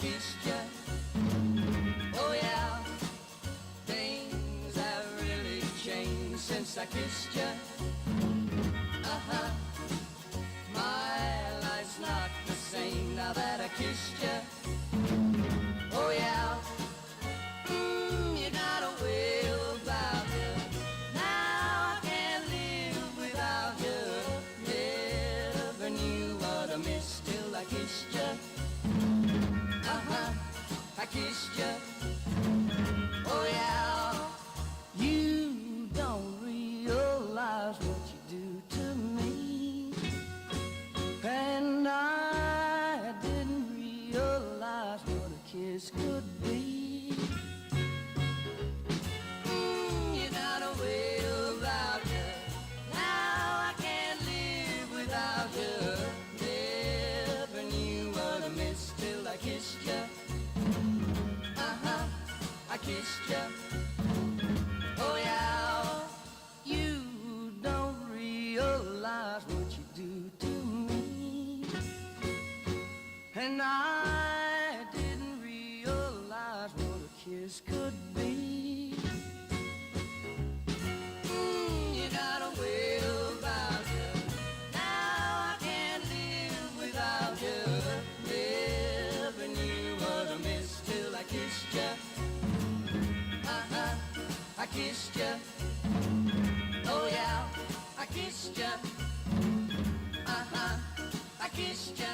kissed you. Oh yeah, things have really changed since I kissed you. My life's not the same now that I kissed you. Oh yeah, you got a way about you. Now I can't live without you. Never knew what I missed till I kissed you. I kissed you. Oh yeah, you don't realize what you do to me, and I didn't realize what a kiss could be. You got a way about you. Now I can't live without you. Never knew what I missed till I kissed you. I kissed you. Oh yeah, you don't realize what you do to me, and I didn't realize what a kiss could be. You got a way about you. Now I can't live without you. Never knew what I missed till I kissed you. I kissed you. Oh yeah, I kissed you. I kissed you.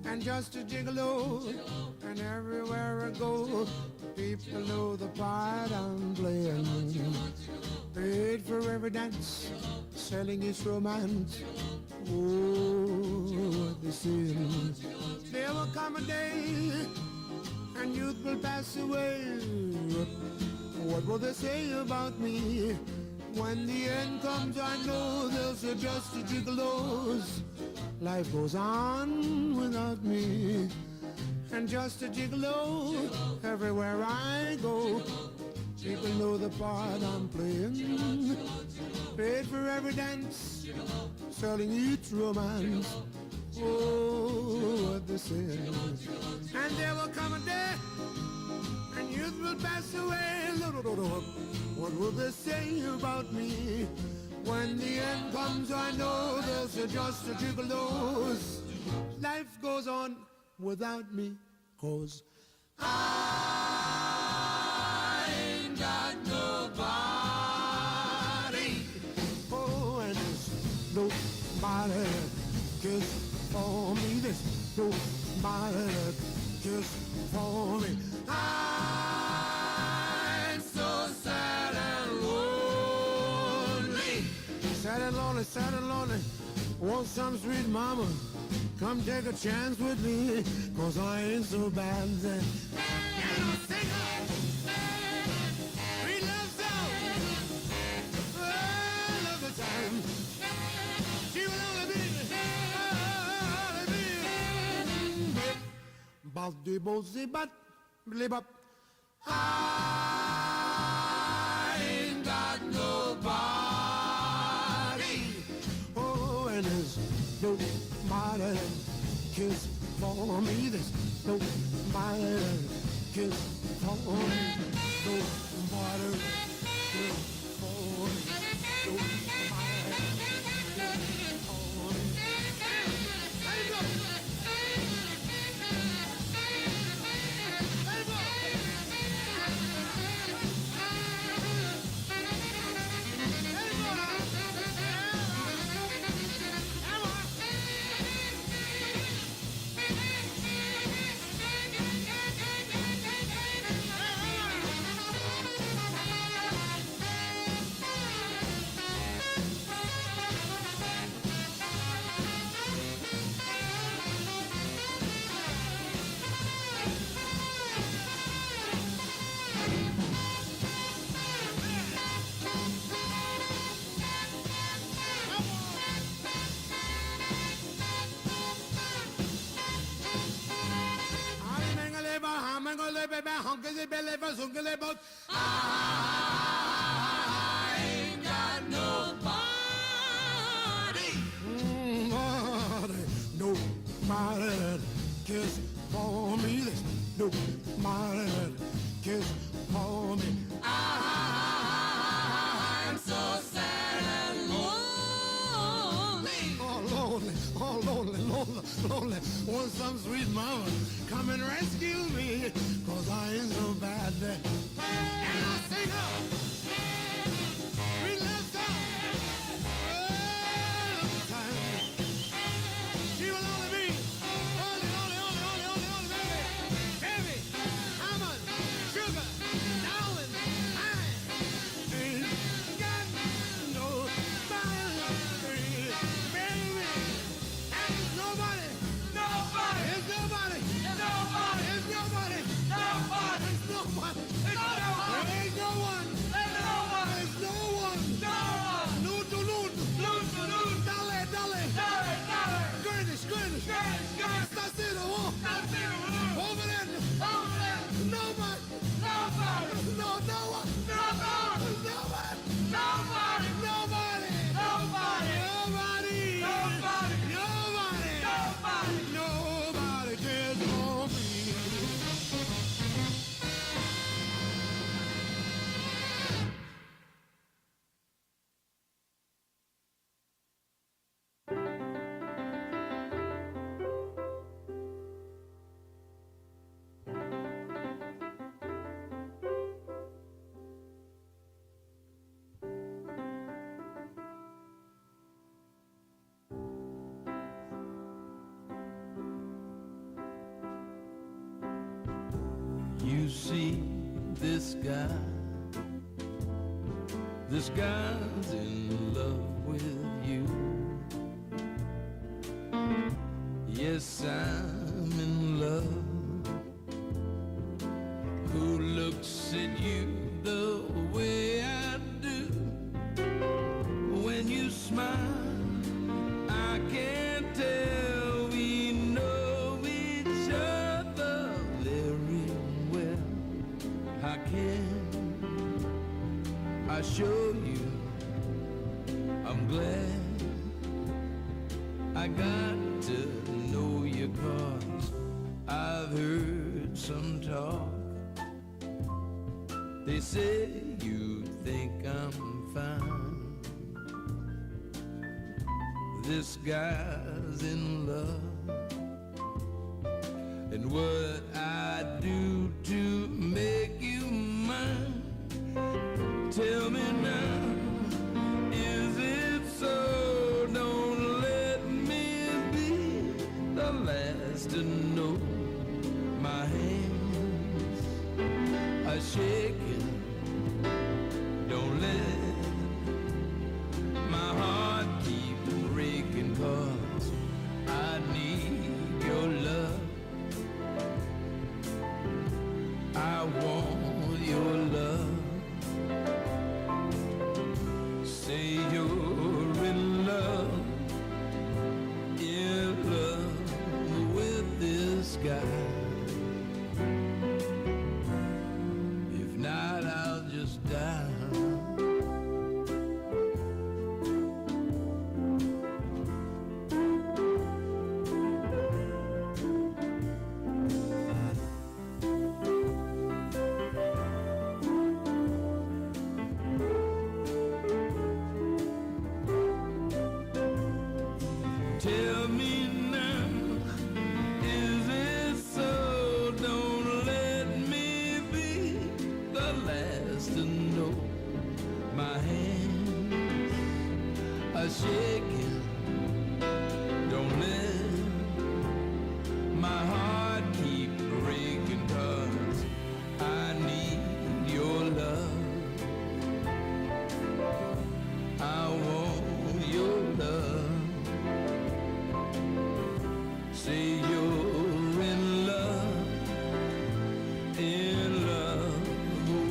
And just a gigolo, and everywhere I go, people know the part I'm playing. Paid for every dance, selling its romance. Oh, this is. There will come a day, and youth will pass away. What will they say about me? When the end comes, I know they'll say just a gigolos. Life goes on without me. And just a gigolo, everywhere I go, people know the part I'm playing. Paid for every dance, selling each romance. Oh, what they say. And there will come a day, and youth will pass away. What will they say about me? When the end comes, I know they'll say just a gigolos. Life goes on without me, 'cause I ain't got nobody. Oh, and there's nobody that cares for me. There's nobody that cares for me. I'm so sad and lonely. Sad and lonely, sad and lonely. Want some sweet mama, come take a chance with me, 'cause I ain't so bad. And I'll sing her sweet love song all of the time. She will only be, Baldi bozi bat, blib up. I ain't got nobody. Oh, and there's nobody that cares for me. There's nobody that cares for me. Nobody that cares for me. Nobody that cares for me. Let it go. I ain't got nobody. Nobody that cares for me. There's nobody that cares for me. I'm so sad and lonely. Oh, lonely, oh, lonely, lonely, lonely. Want some sweet mama, come and rescue me, 'cause I ain't so bad. And I'll sing up sweet love song all of the time. She will only be only, baby. Heavy, almond, sugar, darling, ain't got nobody, baby. And there's nobody, there's nobody, there's nobody, there's nobody, there's nobody. There's no one. There's no one. There's no one. No one. Nudo, nudo. Nudo, nudo. Dale, dale. Dale, dale. Gurnish, gurnish. Gurnish, gurnish. Stasino, oh. Stasino, oh. Over there. Over there. Nobody. Nobody. No, no one. No, no. Nobody. Nobody. Nobody. Nobody. Nobody. Nobody. Nobody. Nobody. Nobody cares for me. see this guy? This guy's in love with you. Yes, I'm in love. Who looks at you the way I do? When you smile, I can't tell we know each other very well. How can I show you I'm glad I got to know you, 'cause I've heard some talk. They say you think I'm fine. This guy's in love. And what I do to make you mine, tell me now, is it so? Don't let me be the last to know. My hands are shaking. Don't let my heart keep breaking, 'cause I need your love. I want your love. Say you're in love with this guy. If not, I'll just die. Tell me now, is it so? Don't let me be the last to know. My hands are shaking. Don't let my heart keep breaking, 'cause I need your love. I want your love. Say you're in love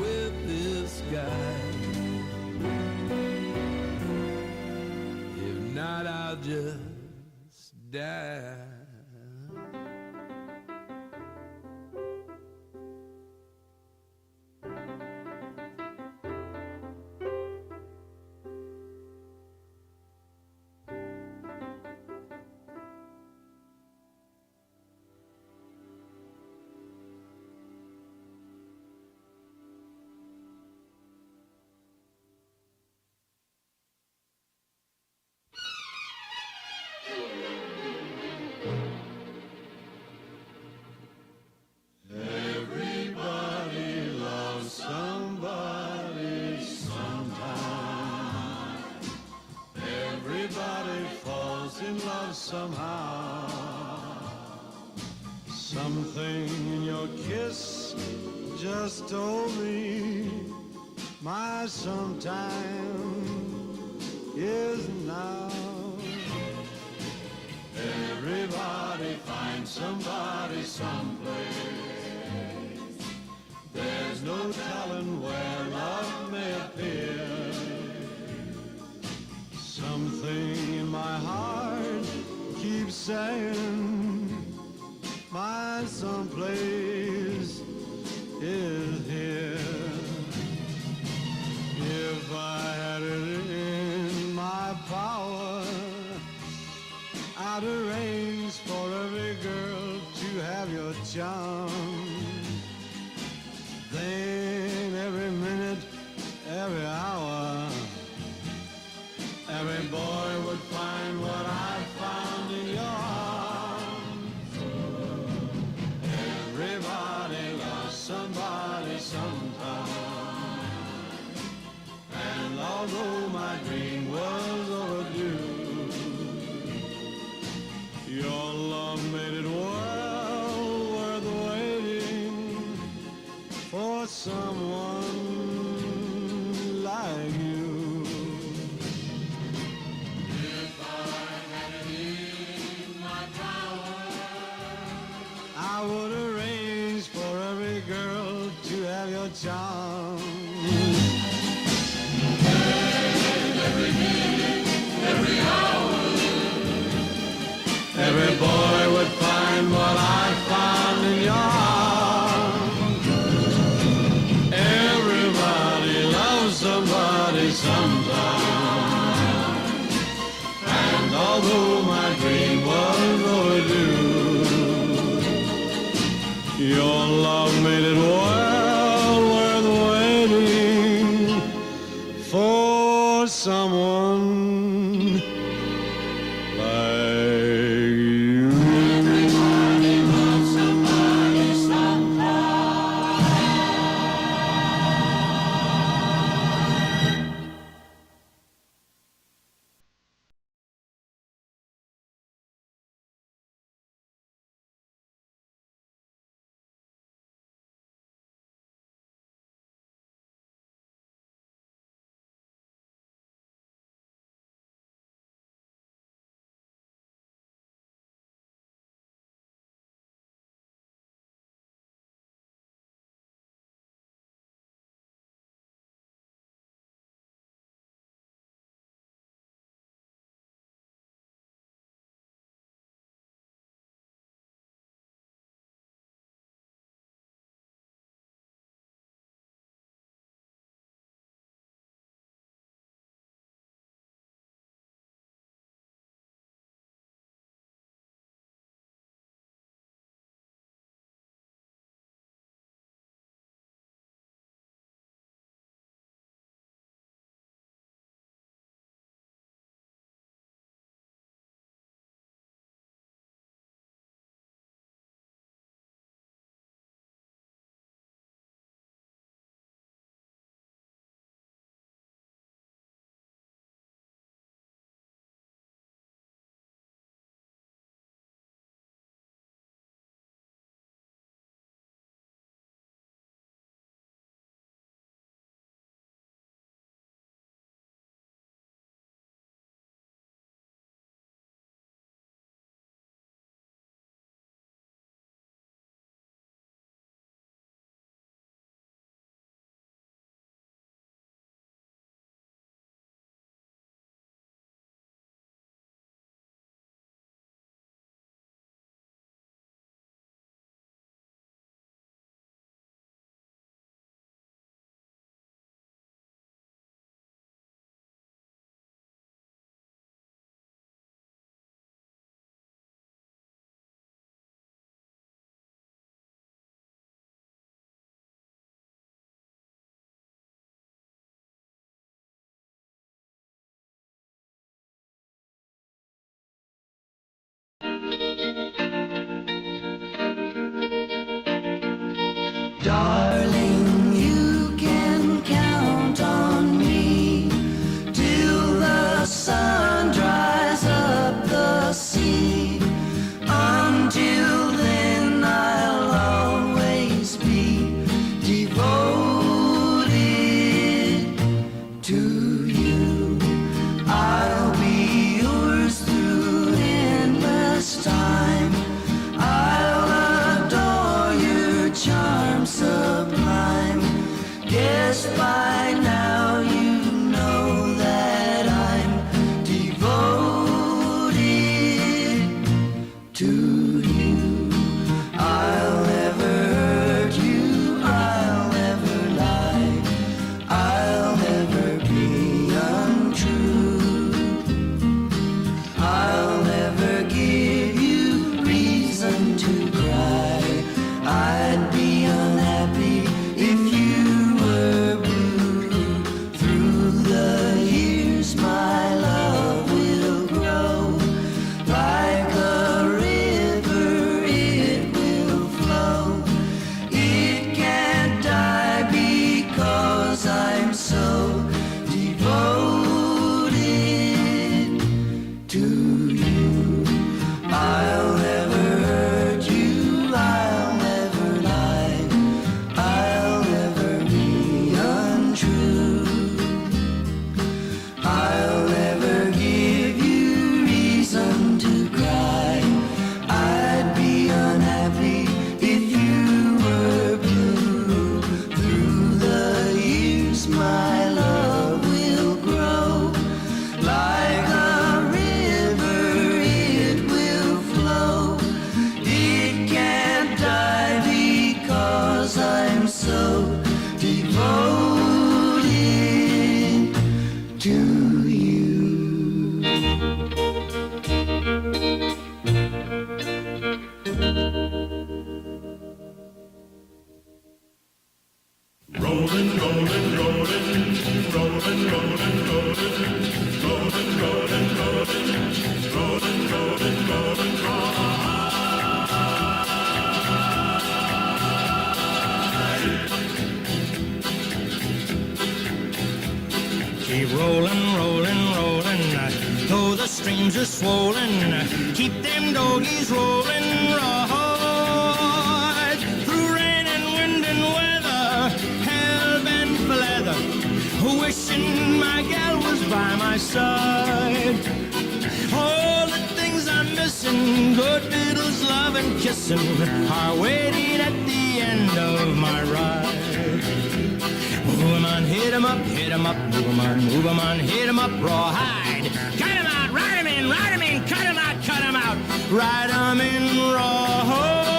with this guy. If not, I'll just die. Everybody loves somebody sometime. Everybody falls in love somehow. Something in your kiss just told me my sometime is now. Everybody finds somebody someplace. There's no telling where love may appear. Something in my heart keeps saying my someplace is here. If I had it in my power, I'd arrange for every girl to have your charm. Then every minute, every hour, every boy would find what I found in your arms. Everybody loves somebody sometime. And although my dream was overdue, your love made it well worth waiting. someone like you. If I had it in my power, I would arrange for every girl to have your charm. And every minute, every hour, every boy would find what I found in your arms. Everybody loves somebody sometime. And although my dream was overdue, your love made it well worth waiting for someone like you. Everybody loves somebody sometime. Darling, you can count on me till the sun dries up the sea. Until then, I'll always be devoted to you. I'll be yours through endless time. I'll adore your charm sublime. Guess by now you know that I'm devoted to you. I'll never hurt you, I'll never lie, I'll never be untrue. I'll never give you reason to cry. I'd be unhappy if you were blue. arms are swollen, keep them doggies rolling right through rain and wind and weather, hell-bent for leather, wishing my gal was by my side. All the things I'm missing, good fiddles, love and kissing, are waiting at the end of my ride. Move 'em on, hit 'em up, move 'em on, hit 'em up, rawhide. Cut 'em out, ride 'em in, cut 'em out, ride 'em in, rawhide.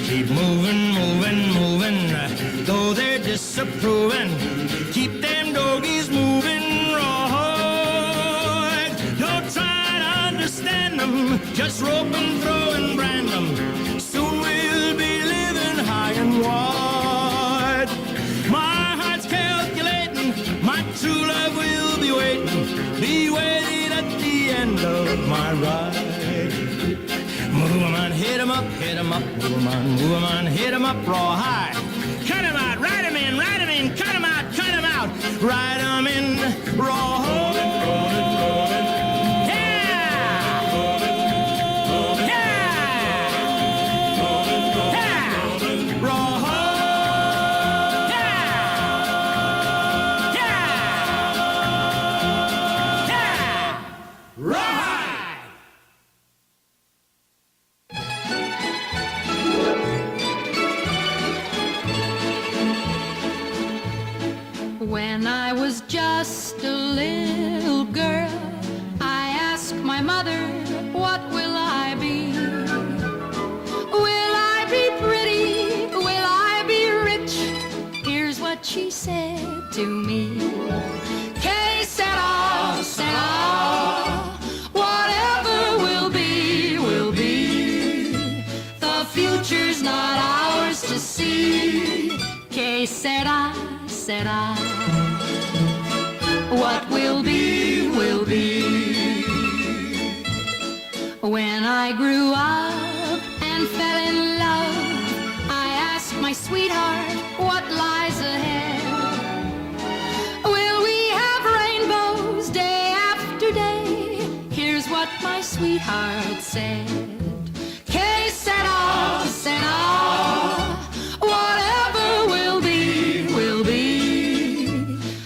Keep moving, though they're disapproving. Keep them doggies moving, rawhide. Don't try to understand them, just rope and throw and brand them. Soon we'll be living high and wide. My heart's calculating, my true love will be waiting at the end of my ride. Move 'em on, hit 'em up, move 'em on, hit 'em up, rawhide. Cut 'em out, ride 'em in, cut 'em out, ride 'em in, rawhide. When I was just a little girl, I asked my mother, what will I be? Will I be pretty? Will I be rich? Here's what she said to me. Que sera, sera, whatever will be, will be. The future's not ours to see. Que sera, sera. What will be, will be. When I grew up and fell in love, I asked my sweetheart, what lies ahead? Will we have rainbows day after day? Here's what my sweetheart said. Que sera, sera, whatever will be, will be.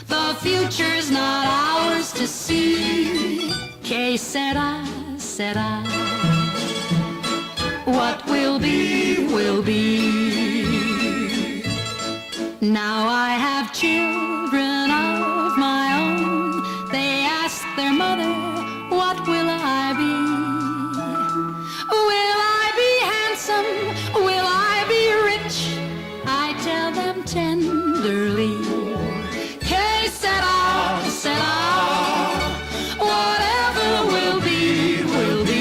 The future's not ours to see. Que sera, sera. What will be, will be. Now I have children of my own. They ask their mother, what will I be? Will I be handsome? Will I be rich? I tell them tenderly. Que sera, sera. Whatever will be, will be.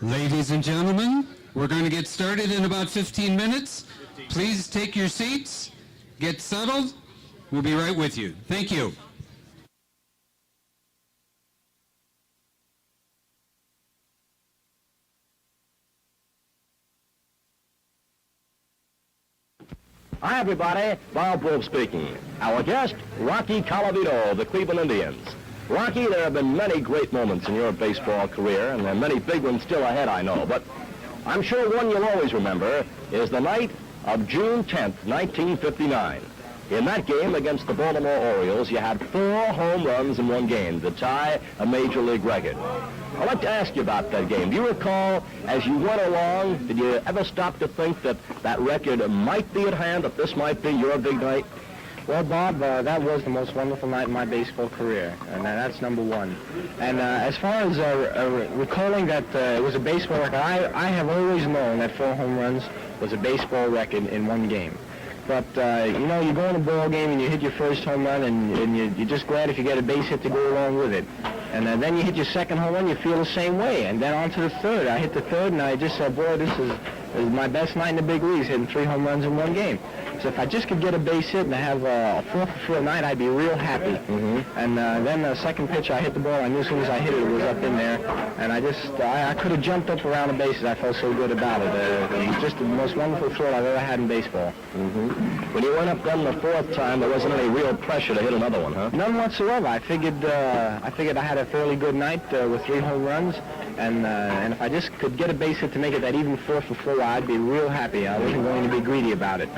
Ladies and gentlemen, we're going to get started in about 15 minutes. Please take your seats, get settled. We'll be right with you. Thank you. Hi, everybody. Bob Wolf speaking. Our guest, Rocky Colavito of the Cleveland Indians. Rocky, there have been many great moments in your baseball career, and there are many big ones still ahead, I know. But I'm sure one you'll always remember is the night of June 10th, 1959. In that game against the Baltimore Orioles, you had 4 home runs in one game to tie a Major League record. I'd like to ask you about that game. Do you recall, as you went along, did you ever stop to think that that record might be at hand, that this might be your big night? Well, Bob, that was the most wonderful night in my baseball career, and that's number one. And as far as recalling that it was a baseball record, I have always known that 4 home runs was a baseball record in one game. But, you know, you go in a ball game and you hit your first home run, and you're just glad if you get a base hit to go along with it. And then you hit your second home run, you feel the same way. And then on to the third. I hit the third, and I just said, boy, this is my best night in the big leagues, hitting 3 home runs in one game. So if I just could get a base hit and have a 4-for-4 night, I'd be real happy. And then the second pitch, I hit the ball. I knew as soon as I hit it, it was up in there. And I could have jumped up around the bases. I felt so good about it. It was just the most wonderful thrill I've ever had in baseball. When you went up then the 4th time, there wasn't any real pressure to hit another one, huh? None whatsoever. I figured I had a fairly good night with 3 home runs. And if I just could get a base hit to make it that even 4-for-4, I'd be real happy. I wasn't going to be greedy about it.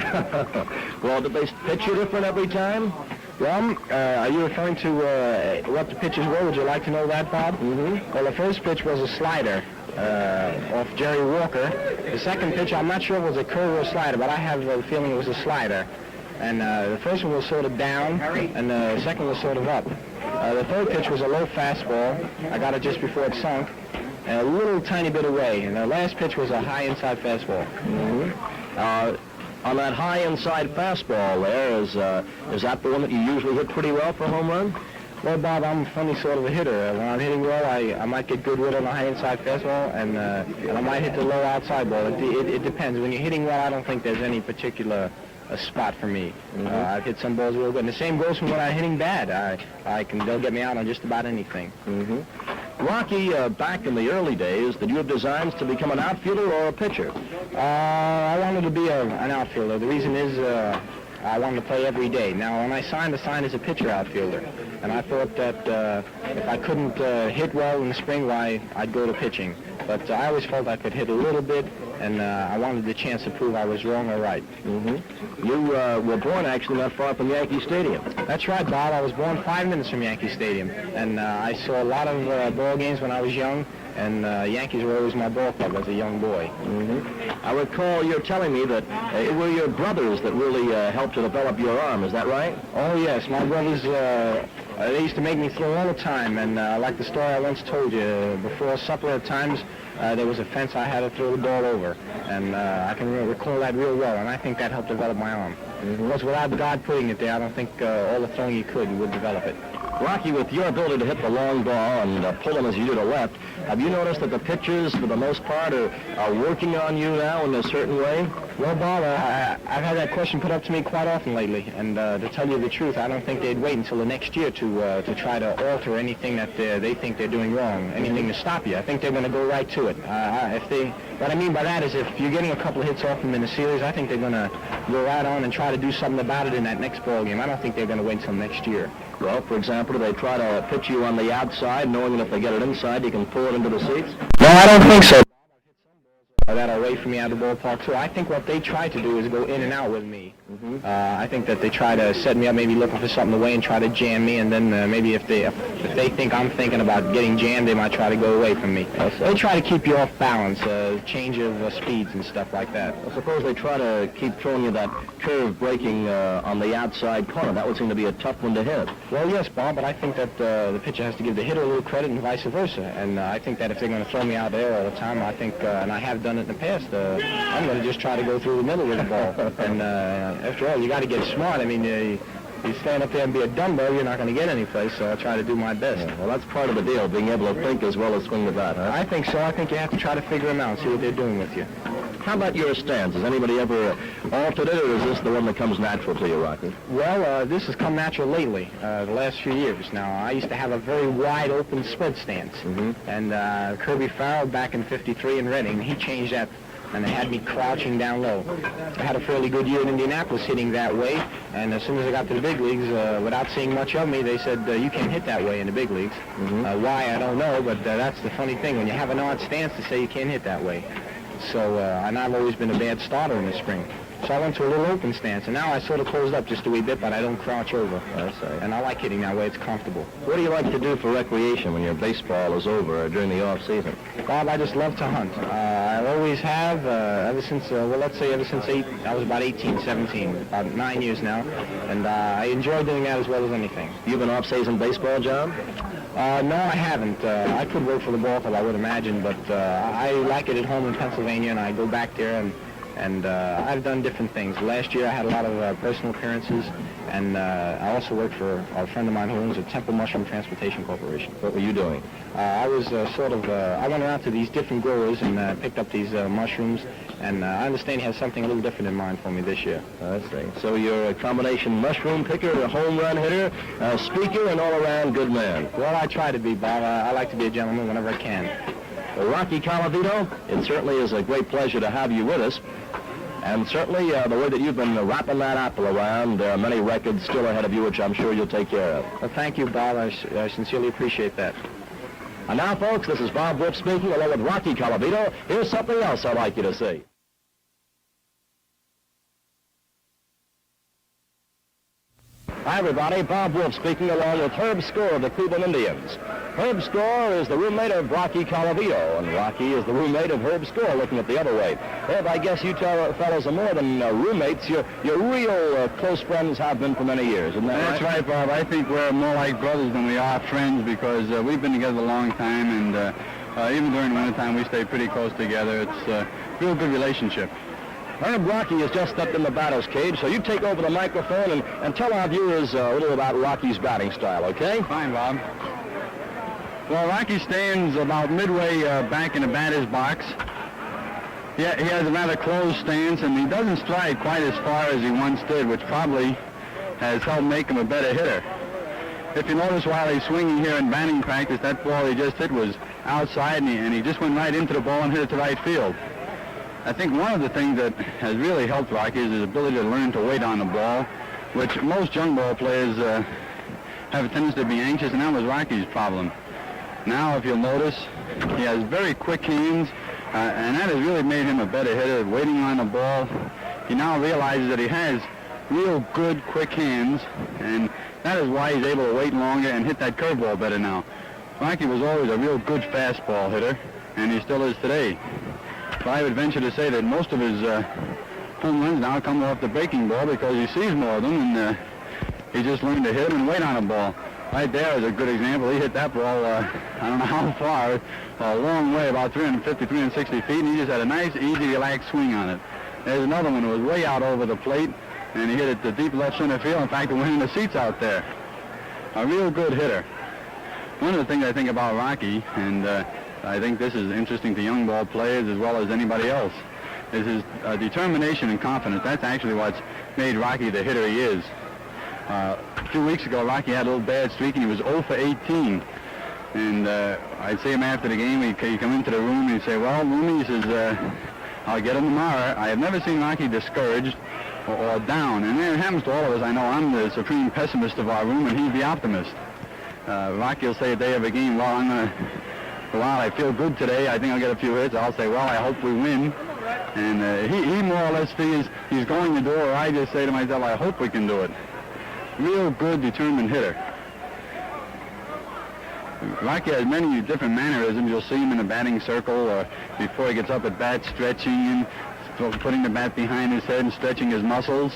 Well, did they pitch you different every time? Well, are you referring to what the pitches were? Would you like to know that, Bob? Well, the first pitch was a slider off Jerry Walker. The second pitch, I'm not sure if it was a curve or a slider, but I have a feeling it was a slider. And the first one was sort of down, and the second was sort of up. The third pitch was a low fastball. I got it just before it sunk, and a little tiny bit away. And the last pitch was a high inside fastball. On that high inside fastball there, is that the one that you usually hit pretty well for a home run? Well, Bob, I'm a funny sort of a hitter. When I'm hitting well, I might get good with it on the high inside fastball, and I might hit the low outside ball. It depends. When you're hitting well, I don't think there's any particular spot for me. I've hit some balls real good. And the same goes for when I'm hitting bad. They'll get me out on just about anything. Rocky, back in the early days, did you have designs to become an outfielder or a pitcher? I wanted to be an outfielder. The reason is I wanted to play every day. Now, when I signed as a pitcher outfielder, and I thought that if I couldn't hit well in the spring, why, I'd go to pitching. But I always felt I could hit a little bit, and I wanted the chance to prove I was wrong or right. You were born actually not far from Yankee Stadium. That's right, Bob. I was born 5 minutes from Yankee Stadium, and I saw a lot of ball games when I was young, and Yankees were always my ball club as a young boy. I recall you're telling me that it were your brothers that really helped to develop your arm. Is that right? Oh, yes. My brothers, they used to make me throw all the time, and like the story I once told you, before supper at times, there was a fence I had to throw the ball over, and I can recall that real well, and I think that helped develop my arm. Because without God putting it there, I don't think all the throwing you could would develop it. Rocky, with your ability to hit the long ball and pull them as you do to left, have you noticed that the pitchers, for the most part, are working on you now in a certain way? Well, Bob, I've had that question put up to me quite often lately, and to tell you the truth, I don't think they'd wait until the next year to try to alter anything that they think they're doing wrong, anything to stop you. I think they're going to go right to it. What I mean by that is if you're getting a couple of hits off them in the series, I think they're going to go right on and try to do something about it in that next ball game. I don't think they're going to wait until next year. Well, for example, do they try to pitch you on the outside, knowing that if they get it inside, you can pull it into the seats? No, I don't think so. That are away from me out of the ballpark, too. I think what they try to do is go in and out with me. I think that they try to set me up, maybe looking for something away and try to jam me, and then maybe if they think I'm thinking about getting jammed, they might try to go away from me. They try to keep you off balance, change of speeds and stuff like that. I suppose they try to keep throwing you that curve breaking on the outside corner. That would seem to be a tough one to hit. Well, yes, Bob, but I think that the pitcher has to give the hitter a little credit and vice versa. And I think that if they're going to throw me out there all the time, I think, and I have done it in the past, I'm going to just try to go through the middle with the ball. And after all, you got to get smart. I mean, you stand up there and be a dumbo, you're not going to get any place, so I'll try to do my best. Yeah, well, that's part of the deal, being able to think as well as swing the bat, huh? I think so. I think you have to try to figure them out, see what they're doing with you. How about your stance? Has anybody ever altered it, or is this the one that comes natural to you, Rocky? Well, this has come natural lately, the last few years. Now, I used to have a very wide open spread stance. And Kirby Farrell back in '53 in Reading, he changed that, and they had me crouching down low. I had a fairly good year in Indianapolis hitting that way, and as soon as I got to the big leagues, without seeing much of me, they said, you can't hit that way in the big leagues. Why, I don't know, but that's the funny thing. When you have an odd stance, to say you can't hit that way. So, and I've always been a bad starter in the spring. So I went to a little open stance, and now I sort of closed up just a wee bit, but I don't crouch over. And I like hitting that way. It's comfortable. What do you like to do for recreation when your baseball is over or during the off season? Bob, I just love to hunt. I always have, ever since, let's say ever since I was about 18, 17, about 9 years now. And I enjoy doing that as well as anything. You have an off-season baseball job? No, I haven't. I could work for the ball club, I would imagine, but I like it at home in Pennsylvania, and I go back there, and I've done different things. Last year I had a lot of personal appearances, and I also worked for a friend of mine who owns a Temple Mushroom Transportation Corporation. What were you doing? I was I went around to these different growers and picked up these mushrooms, and I understand he has something a little different in mind for me this year. I see. So you're a combination mushroom picker, a home run hitter, a speaker, and all-around good man. Well, I try to be, Bob. I like to be a gentleman whenever I can. Well, Rocky Colavito, it certainly is a great pleasure to have you with us. And certainly the way that you've been wrapping that apple around, there are many records still ahead of you, which I'm sure you'll take care of. Well, thank you, Bob. I sincerely appreciate that. And now, folks, this is Bob Wolf speaking, along with Rocky Colavito. Here's something else I'd like you to see. Hi, everybody. Bob Wolf speaking, along with Herb Score of the Cleveland Indians. Herb Score is the roommate of Rocky Colavito, and Rocky is the roommate of Herb Score, looking at the other way. Herb, I guess you fellows are more than roommates. You're real close friends, have been for many years, isn't that That's right, Bob. I think we're more like brothers than we are friends, because we've been together a long time, and even during the wintertime, we stay pretty close together. It's a real good relationship. Herb, Rocky has just stepped in the batter's cage, so you take over the microphone and tell our viewers a little about Rocky's batting style, okay? Fine, Bob. Well, Rocky stands about midway back in the batter's box. He has a rather closed stance, and he doesn't strike quite as far as he once did, which probably has helped make him a better hitter. If you notice, while he's swinging here in batting practice, that ball he just hit was outside, and he just went right into the ball and hit it to right field. I think one of the things that has really helped Rocky is his ability to learn to wait on the ball, which most young ball players have a tendency to be anxious, and that was Rocky's problem. Now, if you'll notice, he has very quick hands, and that has really made him a better hitter, waiting on the ball. He now realizes that he has real good, quick hands, and that is why he's able to wait longer and hit that curveball better now. Rocky was always a real good fastball hitter, and he still is today. But I would venture to say that most of his home runs now come off the breaking ball, because he sees more of them, and he just learned to hit them and wait on a ball. Right there is a good example. He hit that ball, I don't know how far, a long way, about 350, 360 feet, and he just had a nice, easy, relaxed swing on it. There's another one that was way out over the plate, and he hit it to deep left center field. In fact, it went in the seats out there. A real good hitter. One of the things I think about Rocky, and I think this is interesting to young ball players as well as anybody else, is his determination and confidence. That's actually what's made Rocky the hitter he is. A few weeks ago, Rocky had a little bad streak, and he was 0 for 18. And I'd see him after the game. He'd come into the room, and he'd say, well, Rooney, he says, I'll get him tomorrow. I have never seen Rocky discouraged or down. And it happens to all of us. I know I'm the supreme pessimist of our room, and he's the optimist. Rocky will say a day of a game, well, I'm going to go out. I feel good today. I think I'll get a few hits. I'll say, well, I hope we win. And he more or less figures he's going to do it, or I just say to myself, I hope we can do it. Real good, determined hitter. Rocky has many different mannerisms. You'll see him in the batting circle, or before he gets up at bat, stretching and putting the bat behind his head and stretching his muscles.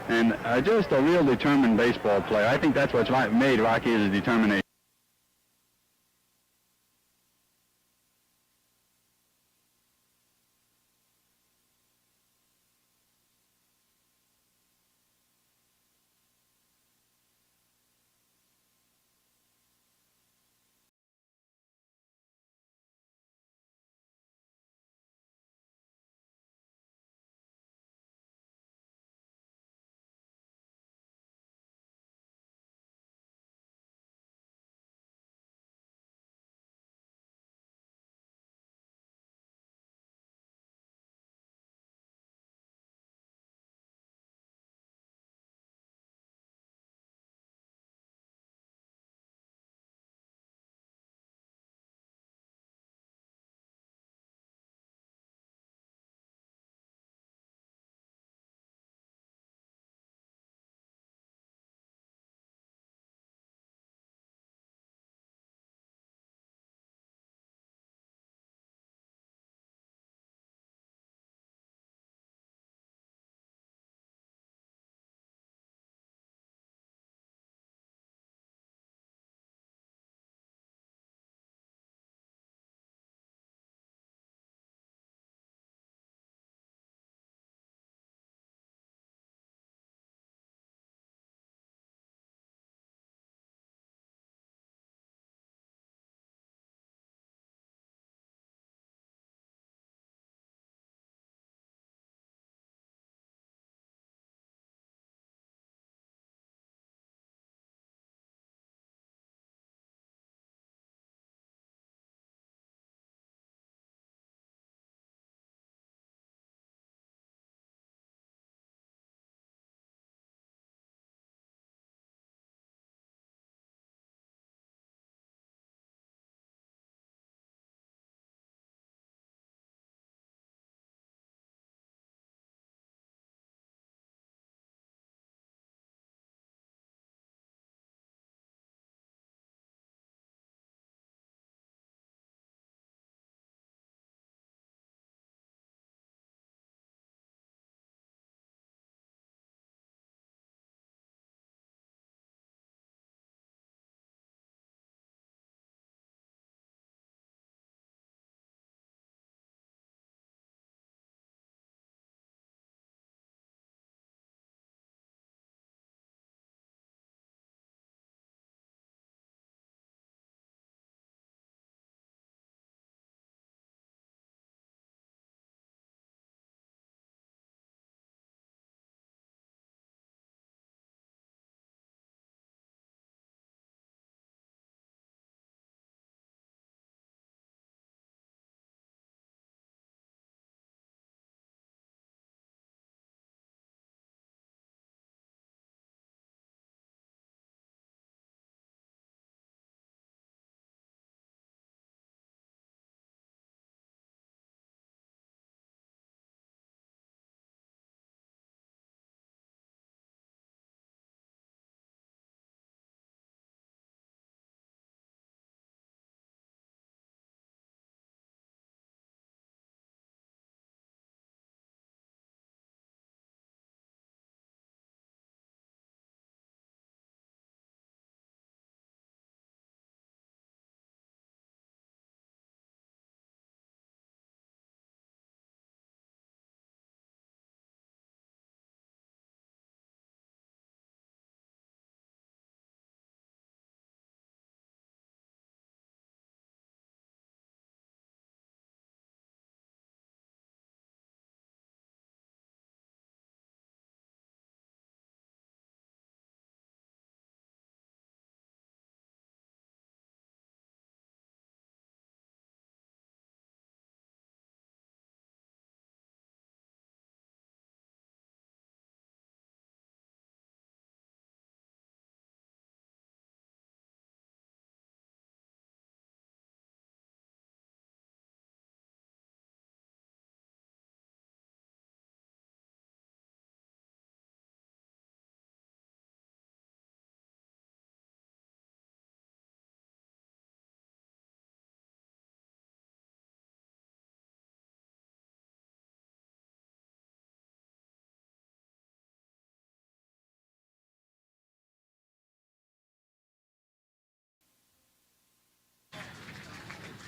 And just a real determined baseball player. I think that's what's made Rocky his determination.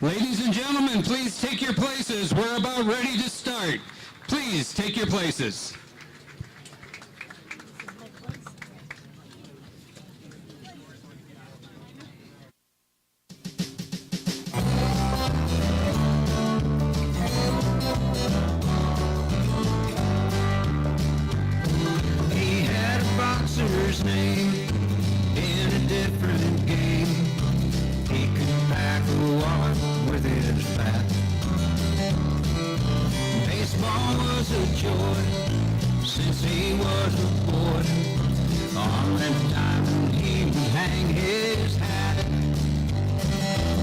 Ladies and gentlemen, please take your places. We're about ready to start. Please take your places. He had a boxer's name in a different game. He could pack a walk with his bat. Baseball was a joy since he was a boy. On that diamond he would hang his hat.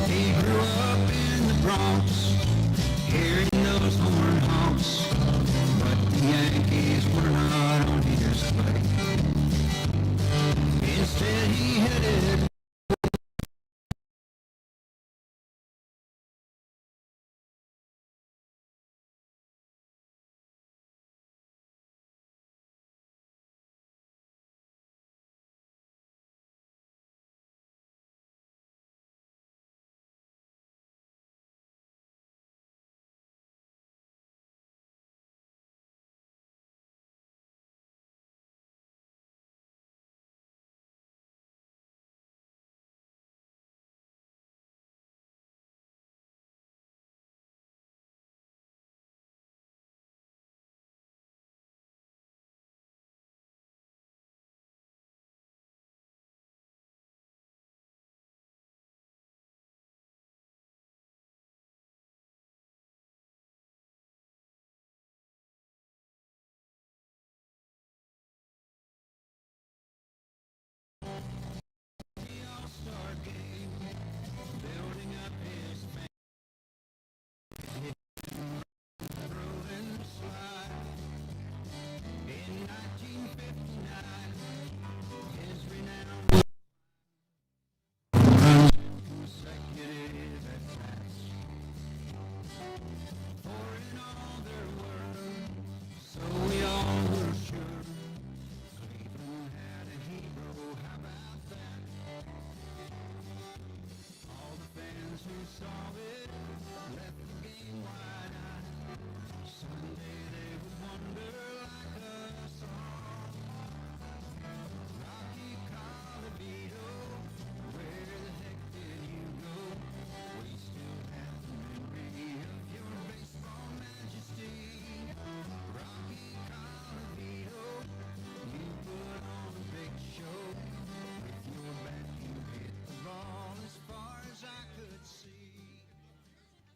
He grew up in the Bronx, hearing those horn honks, but the Yankees were not on his way. Instead he headed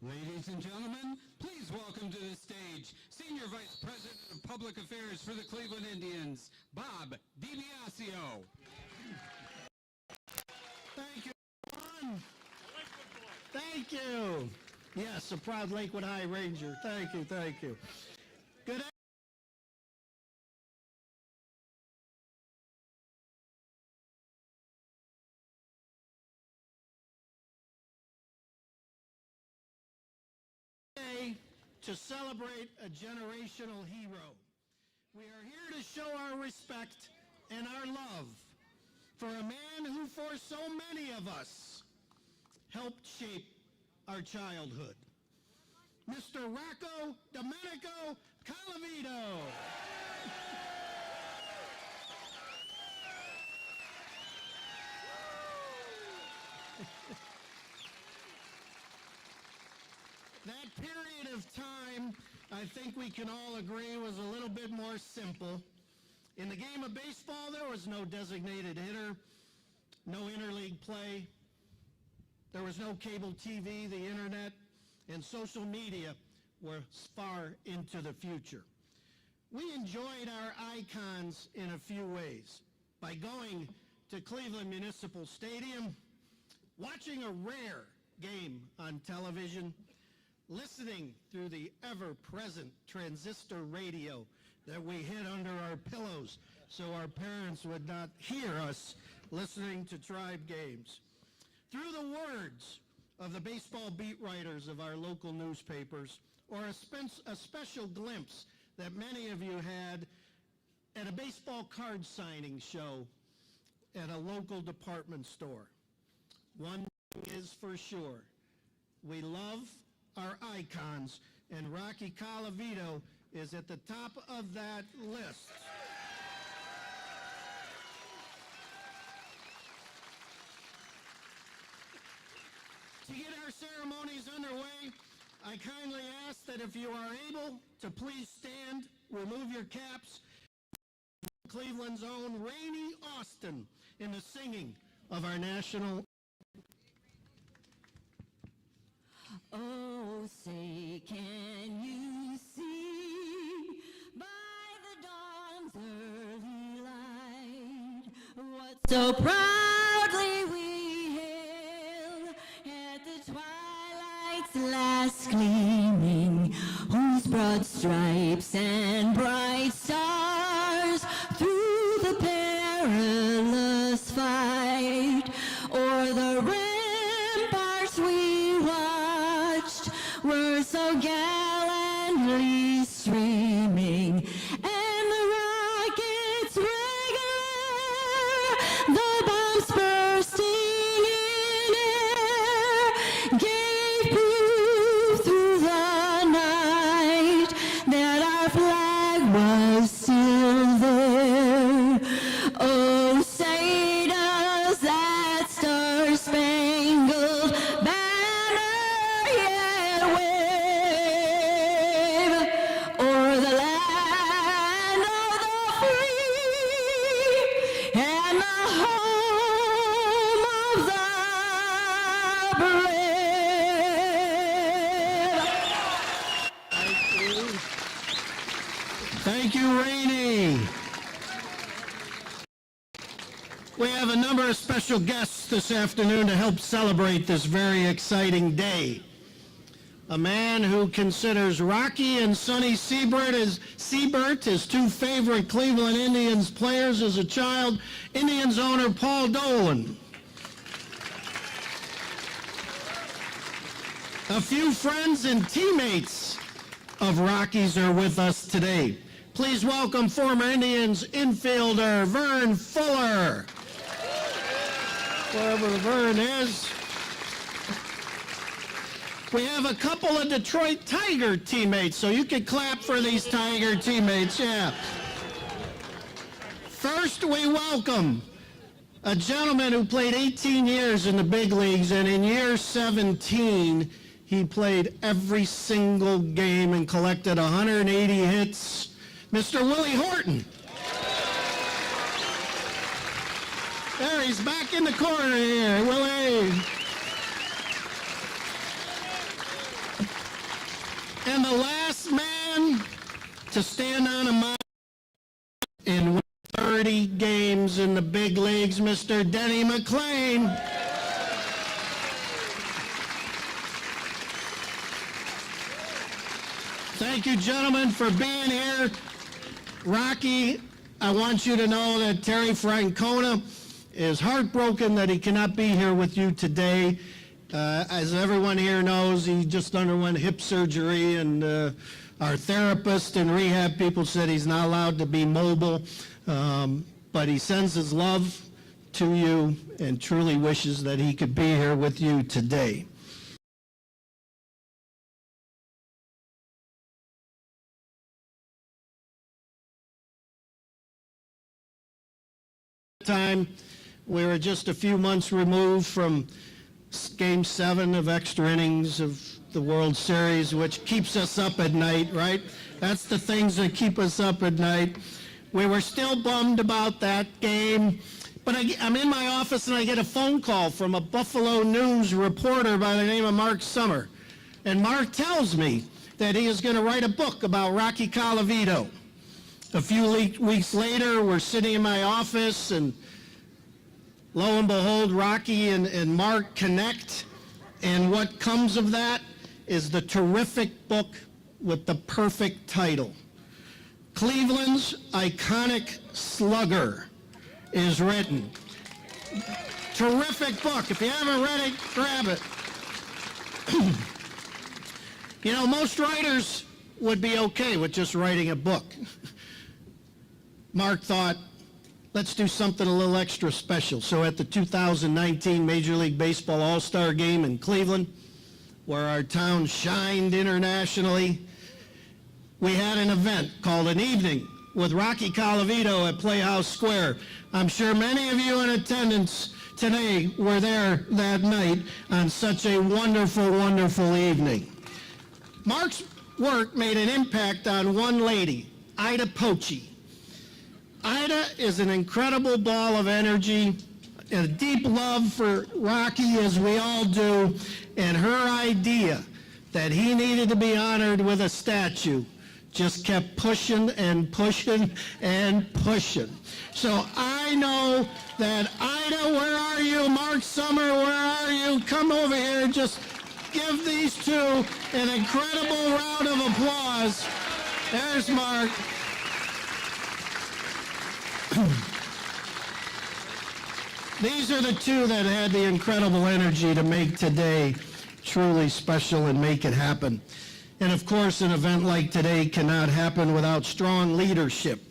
Ladies and gentlemen, please welcome to the stage Senior Vice President of Public Affairs for the Cleveland Indians, Bob Dibiasio. Thank you, everyone. Thank you. Yes, a proud Lakewood High Ranger. Thank you, thank you. Good day to celebrate a generational hero. We are here to show our respect and our love for a man who, for so many of us, helped shape our childhood. Mr. Rocky Colavito. That period of time, I think we can all agree, was a little bit more simple. In the game of baseball, there was no designated hitter, no interleague play. There was no cable TV, the internet, and social media were far into the future. We enjoyed our icons in a few ways. By going to Cleveland Municipal Stadium, watching a rare game on television, listening through the ever-present transistor radio that we hid under our pillows so our parents would not hear us listening to Tribe games. Through the words of the baseball beat writers of our local newspapers, or a special glimpse that many of you had at a baseball card signing show at a local department store. One thing is for sure, We love our icons, and Rocky Colavito is at the top of that list. To get our ceremonies underway, I kindly ask that if you are able to please stand, remove your caps. Cleveland's own Rainey Austin in the singing of our national. Oh, say, can you see by the dawn's early light what so proudly we hailed at the twilight's last gleaming, whose broad stripes and bright stars through the perilous fight o'er the ramparts we watched were so gallantly streaming, and the rockets regular, the bombs bursting in air, gave proof through the night that our flag was still there. Oh, say does that star-spangled banner yet wave o'er the land of the free and the home of the brave? Thank you, Rainey. We have a number of special guests this afternoon to help celebrate this very exciting day. A man who considers Rocky and Sonny Siebert his two favorite Cleveland Indians players as a child, Indians owner Paul Dolan. A few friends and teammates of Rocky's are with us today. Please welcome former Indians infielder Vern Fuller. Wherever Vern is. We have a couple of Detroit Tiger teammates, so you can clap for these Tiger teammates, yeah. First, we welcome a gentleman who played 18 years in the big leagues, and in year 17, he played every single game and collected 180 hits. Mr. Willie Horton. There, he's back in the corner here, Willie. And the last man to stand on a mound and win 30 games in the big leagues, Mr. Denny McClain. Thank you, gentlemen, for being here. Rocky, I want you to know that Terry Francona is heartbroken that he cannot be here with you today. As everyone here knows, he just underwent hip surgery, and our therapist and rehab people said he's not allowed to be mobile, but he sends his love to you and truly wishes that he could be here with you today. Time, we were just a few months removed from Game 7 of extra innings of the World Series, which keeps us up at night, right? That's the things that keep us up at night. We were still bummed about that game, but I'm in my office and I get a phone call from a Buffalo News reporter by the name of Mark Summer. And Mark tells me that he is going to write a book about Rocky Colavito. A few weeks later, we're sitting in my office, and lo and behold, Rocky and Mark connect, and what comes of that is the terrific book with the perfect title. Cleveland's Iconic Slugger is written. Terrific book. If you haven't read it, grab it. You know, most writers would be okay with just writing a book. Mark thought, let's do something a little extra special. So at the 2019 Major League Baseball All-Star Game in Cleveland, where our town shined internationally, we had an event called An Evening with Rocky Colavito at Playhouse Square. I'm sure many of you in attendance today were there that night on such a wonderful, wonderful evening. Mark's work made an impact on one lady, Ida Pochi. Ida is an incredible ball of energy, a deep love for Rocky, as we all do, and her idea that he needed to be honored with a statue just kept pushing and pushing and pushing. So I know that, Ida, where are you? Mark Summer, where are you? Come over here and just give these two an incredible round of applause. There's Mark. These are the two that had the incredible energy to make today truly special and make it happen. And of course, an event like today cannot happen without strong leadership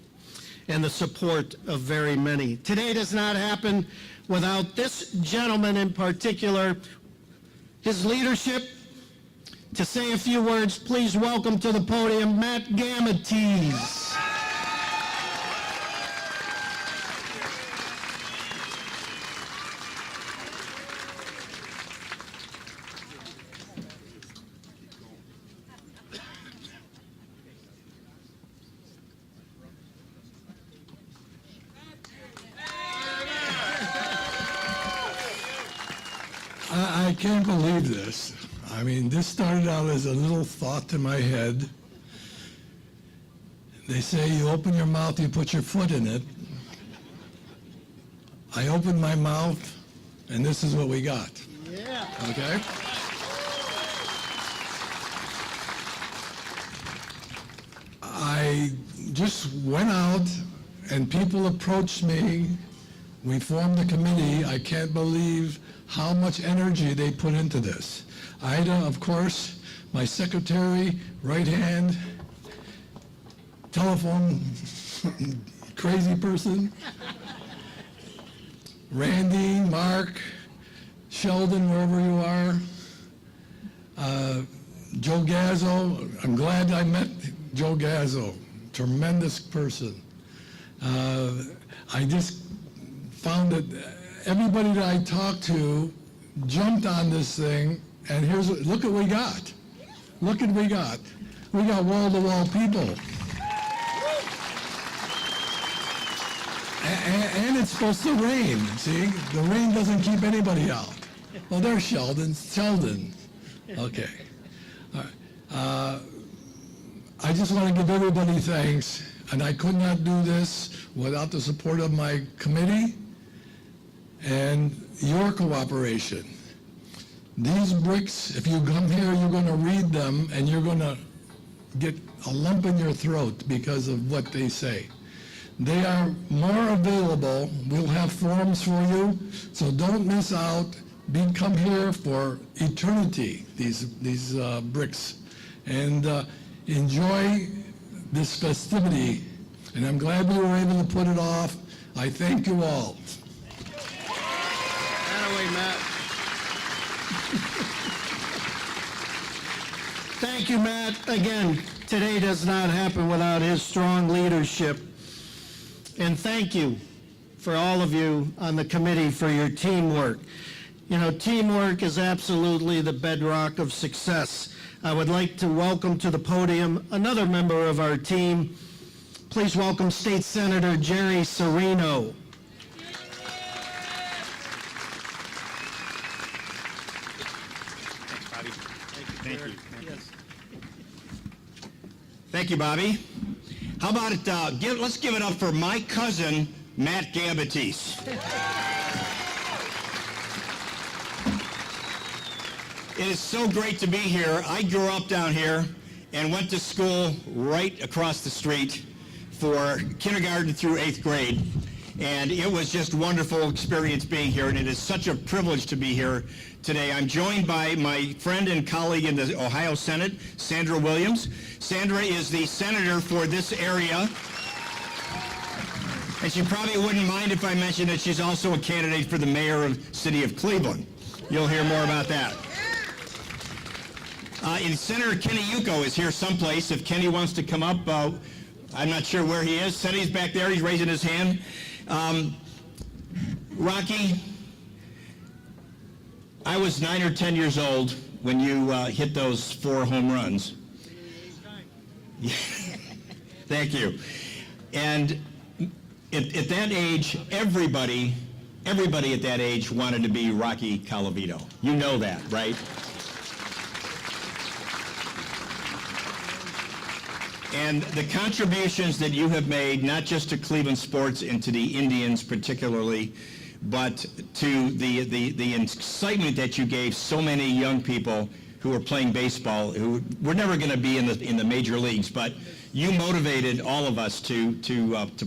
and the support of very many. Today does not happen without this gentleman in particular, his leadership. To say a few words, please welcome to the podium Matt Gamatees. I can't believe this. I mean, this started out as a little thought in my head. They say you open your mouth, you put your foot in it. I opened my mouth, and this is what we got. Yeah. Okay? I just went out, and people approached me. We formed a committee. I can't believe how much energy they put into this. Ida, of course, my secretary, right hand, telephone, crazy person. Randy, Mark, Sheldon, wherever you are. Joe Gazzo, I'm glad I met Joe Gazzo, tremendous person. I just found that everybody that I talked to jumped on this thing, and look at what we got. Look at what we got. We got wall-to-wall people. And it's supposed to rain, see? The rain doesn't keep anybody out. Well, there's Sheldon. Okay. All right. I just want to give everybody thanks, and I could not do this without the support of my committee and your cooperation. These bricks, if you come here, you're going to read them, and you're going to get a lump in your throat because of what they say. They are more available. We'll have forums for you, so don't miss out. Come here for eternity, these bricks, and enjoy this festivity. And I'm glad we were able to put it off. I thank you all. Matt. Thank you, Matt. Again, today does not happen without his strong leadership. And thank you for all of you on the committee for your teamwork. You know, teamwork is absolutely the bedrock of success. I would like to welcome to the podium another member of our team. Please welcome State Senator Jerry Serino. Thank you, Bobby. How about it, let's give it up for my cousin, Matt Gamatees. It is so great to be here. I grew up down here and went to school right across the street for kindergarten through 8th grade. And it was just a wonderful experience being here, and it is such a privilege to be here today. I'm joined by my friend and colleague in the Ohio Senate, Sandra Williams. Sandra is the senator for this area, and she probably wouldn't mind if I mentioned that she's also a candidate for the mayor of the city of Cleveland. You'll hear more about that. And Senator Kenny Yuko is here someplace. If Kenny wants to come up, I'm not sure where he is. Senator's back there. He's raising his hand. Rocky, I was 9 or 10 years old when you hit those 4 home runs. Thank you. And at that age, everybody at that age wanted to be Rocky Colavito. You know that, right? And the contributions that you have made, not just to Cleveland sports and to the Indians particularly, but to the excitement that you gave so many young people who are playing baseball, who were never going to be in the major leagues, but you motivated all of us to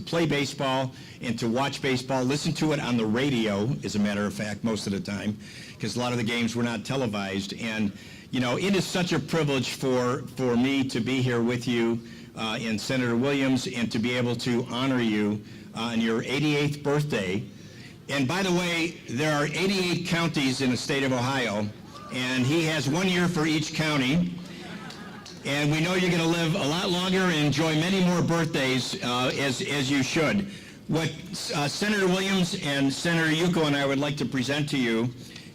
play baseball and to watch baseball, listen to it on the radio, as a matter of fact, most of the time, because a lot of the games were not televised. And you know, it is such a privilege for me to be here with you and Senator Williams, and to be able to honor you on your 88th birthday. And by the way, there are 88 counties in the state of Ohio, and he has 1 year for each county. And we know you're going to live a lot longer and enjoy many more birthdays, as you should. What Senator Williams and Senator Yuko and I would like to present to you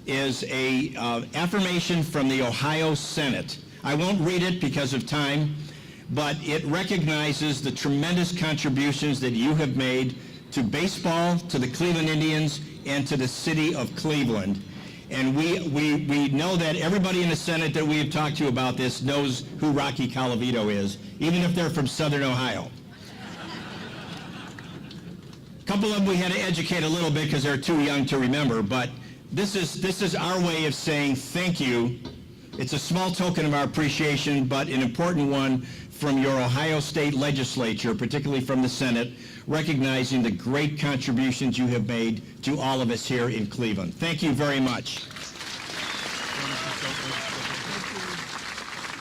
is a affirmation from the Ohio Senate. I won't read it because of time, but it recognizes the tremendous contributions that you have made to baseball, to the Cleveland Indians, and to the city of Cleveland. And we know that everybody in the Senate that we have talked to about this knows who Rocky Colavito is, even if they're from Southern Ohio. A couple of them we had to educate a little bit because they're too young to remember, but this is our way of saying thank you. It's a small token of our appreciation, but an important one from your Ohio State Legislature, particularly from the Senate, recognizing the great contributions you have made to all of us here in Cleveland. Thank you very much.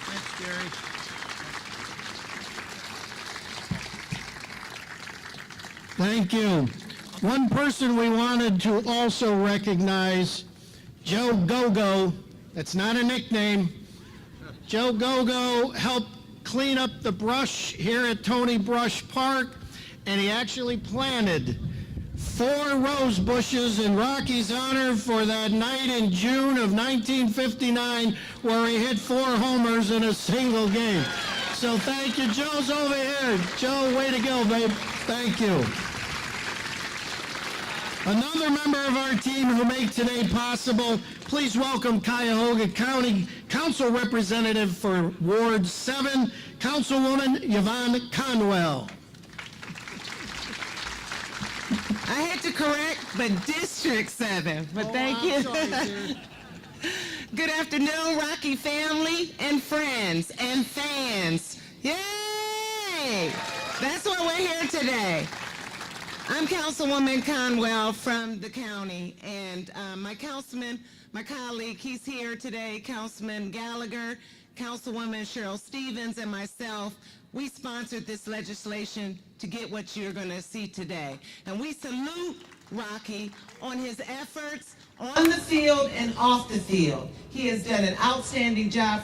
Thanks, Gary. Thank you. One person we wanted to also recognize, Joe Gogo. That's not a nickname. Joe Gogo helped clean up the brush here at Tony Brush Park, and he actually planted 4 rose bushes in Rocky's honor for that night in June of 1959 where he hit 4 homers in a single game. So thank you. Joe's over here. Joe, way to go, babe. Thank you. Another member of our team who made today possible, please welcome Cuyahoga County Council Representative for Ward 7, Councilwoman Yvonne Conwell. I had to correct, but District 7, but thank you. Sorry, Good afternoon, Rocky family and friends and fans. Yay! That's why we're here today. I'm Councilwoman Conwell from the county, and my councilman, my colleague, he's here today, Councilman Gallagher, Councilwoman Cheryl Stevens, and myself. We sponsored this legislation to get what you're going to see today. And we salute Rocky on his efforts on the field and off the field. He has done an outstanding job.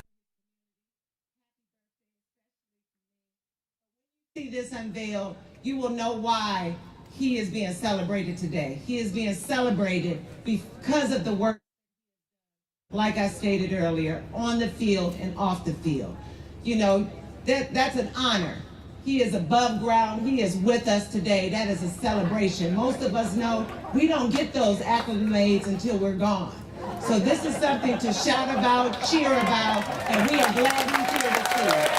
When you see this unveiled, you will know why he is being celebrated today. He is being celebrated because of the work, like I stated earlier, on the field and off the field. You know, that's an honor. He is above ground. He is with us today. That is a celebration. Most of us know we don't get those accolades until we're gone. So this is something to shout about, cheer about, and we are glad he's here to see it.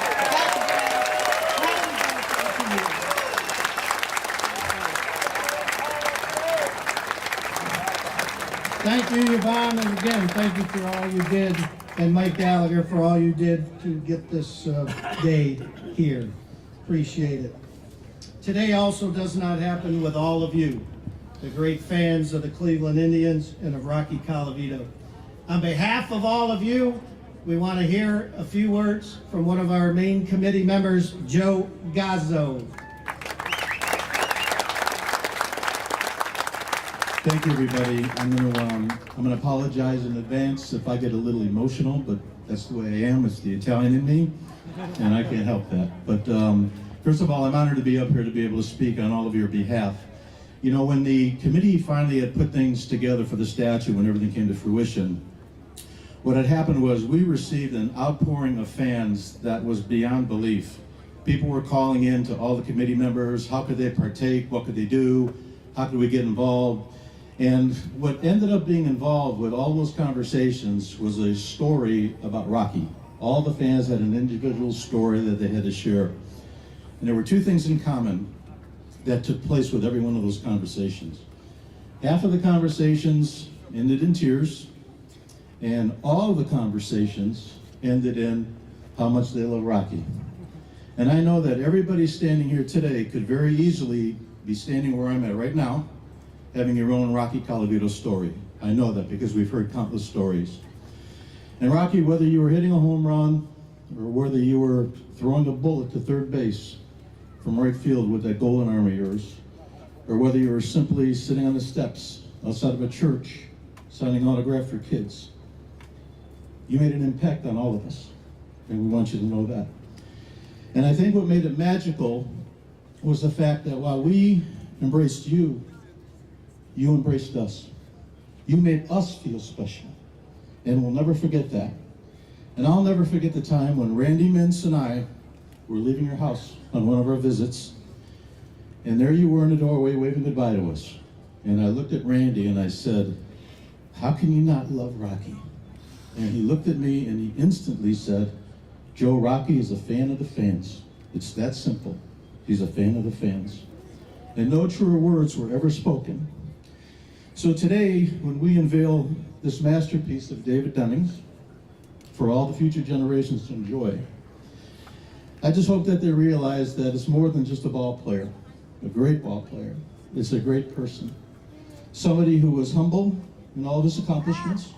Thank you, Yvonne, and again, thank you for all you did, and Mike Gallagher for all you did to get this day here. Appreciate it. Today also does not happen with all of you, the great fans of the Cleveland Indians and of Rocky Colavito. On behalf of all of you, we want to hear a few words from one of our main committee members, Joe Gazzo. Thank you, everybody. I'm gonna apologize in advance if I get a little emotional, but That's the way I am. It's the Italian in me, and I can't help that. But first of all, I'm honored to be up here to be able to speak on all of your behalf. You know, when the committee finally had put things together for the statue, when everything came to fruition, what had happened was we received an outpouring of fans that was beyond belief. People were calling in to all the committee members. How could they partake? What could they do? How could we get involved? And what ended up being involved with all those conversations was a story about Rocky. All the fans had an individual story that they had to share. And there were two things in common that took place with every one of those conversations. Half of the conversations ended in tears, and all of the conversations ended in how much they love Rocky. And I know that everybody standing here today could very easily be standing where I'm at right now, having your own Rocky Colavito story. I know that because we've heard countless stories. And Rocky, whether you were hitting a home run or whether you were throwing a bullet to third base from right field with that golden arm of yours, or whether you were simply sitting on the steps outside of a church signing autographs for kids, you made an impact on all of us, and we want you to know that. And I think what made it magical was the fact that while we embraced you, you embraced us. You made us feel special, and we'll never forget that. And I'll never forget the time when Randy Mintz and I were leaving your house on one of our visits, and there you were in the doorway waving goodbye to us. And I looked at Randy and I said, how can you not love Rocky? And he looked at me and he instantly said, Joe, Rocky is a fan of the fans. It's that simple. He's a fan of the fans. And no truer words were ever spoken. So today, when we unveil this masterpiece of David Deming's for all the future generations to enjoy, I just hope that they realize that it's more than just a ball player, a great ball player. It's a great person. Somebody who was humble in all of his accomplishments,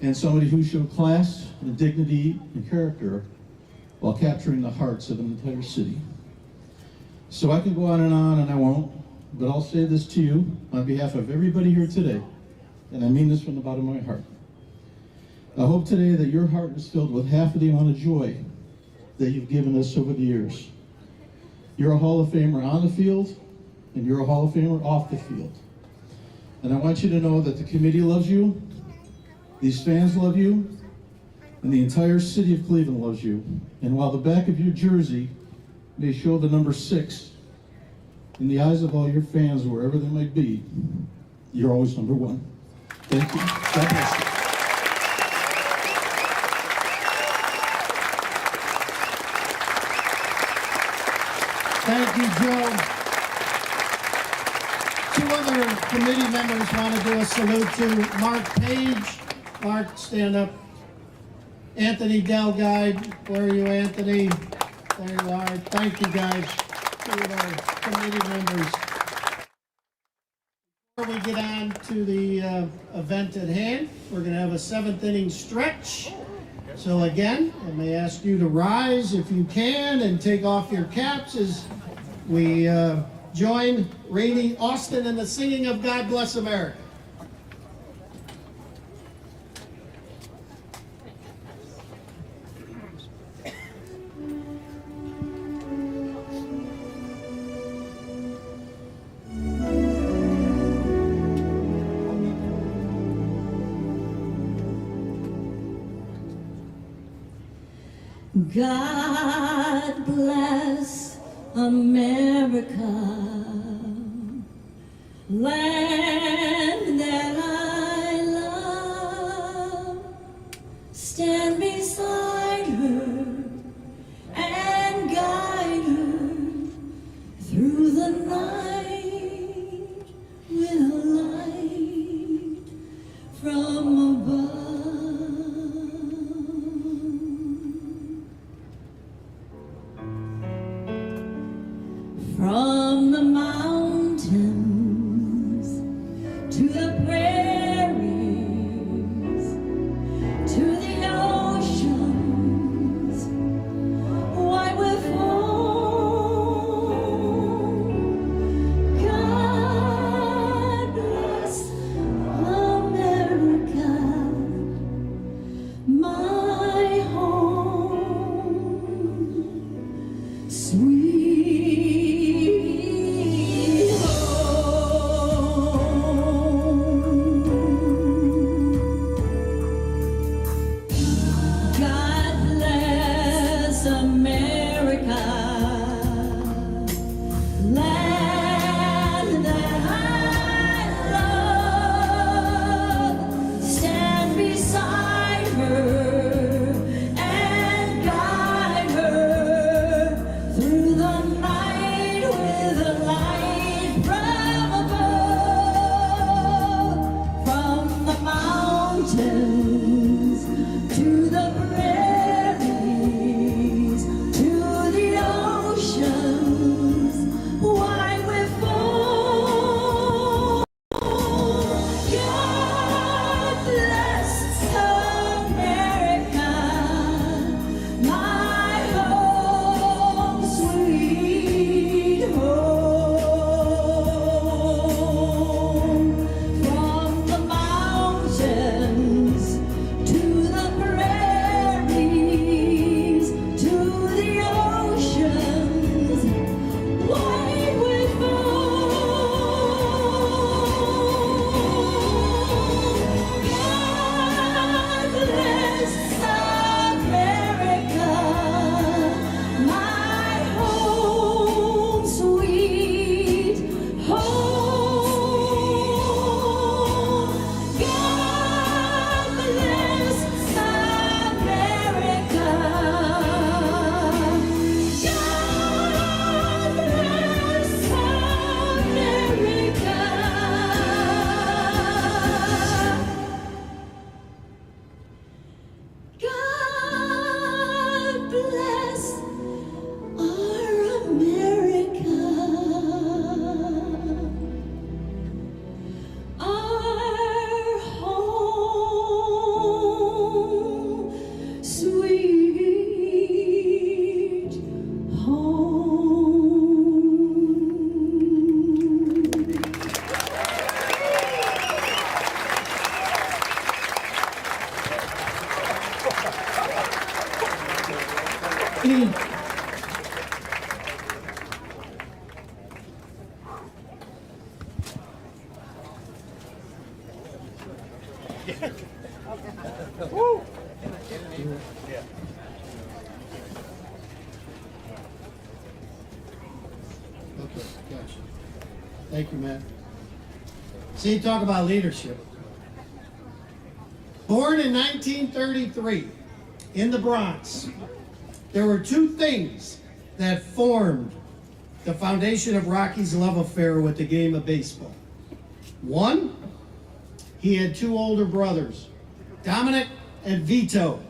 and somebody who showed class and dignity and character while capturing the hearts of an entire city. So I can go on, and I won't, but I'll say this to you on behalf of everybody here today, and I mean this from the bottom of my heart. I hope today that your heart is filled with half of the amount of joy that you've given us over the years. You're a Hall of Famer on the field, and you're a Hall of Famer off the field. And I want you to know that the committee loves you, these fans love you, and the entire city of Cleveland loves you. And while the back of your jersey may show the number 6, in the eyes of all your fans, wherever they might be, you're always number 1. Thank you. God bless you. Thank you, Joe. 2 other committee members want to do a salute to Mark Page. Mark, stand up. Anthony Delguide, where are you, Anthony? There you are. Thank you, guys. 2 of our committee members. Before we get on to the event at hand, we're going to have a 7th inning stretch. So again, I may ask you to rise if you can and take off your caps as we join Rainey Austin in the singing of God Bless America. God bless America, land that I love. Stand beside her and guide her through the night with light from above. From the mountains mountains, to the prairies, to the oceans, why we fall. God bless America, my home, sweet home. From the mountains to the prairies, to the oceans, why we fall. God bless America, my home, sweet home. God bless America. God bless America. God bless our America, our home, sweet home. Okay, gotcha. Thank you, Matt. See, talk about leadership. Born in 1933 in the Bronx, there were two things that formed the foundation of Rocky's love affair with the game of baseball. One, he had two older brothers, Dominic and Vito,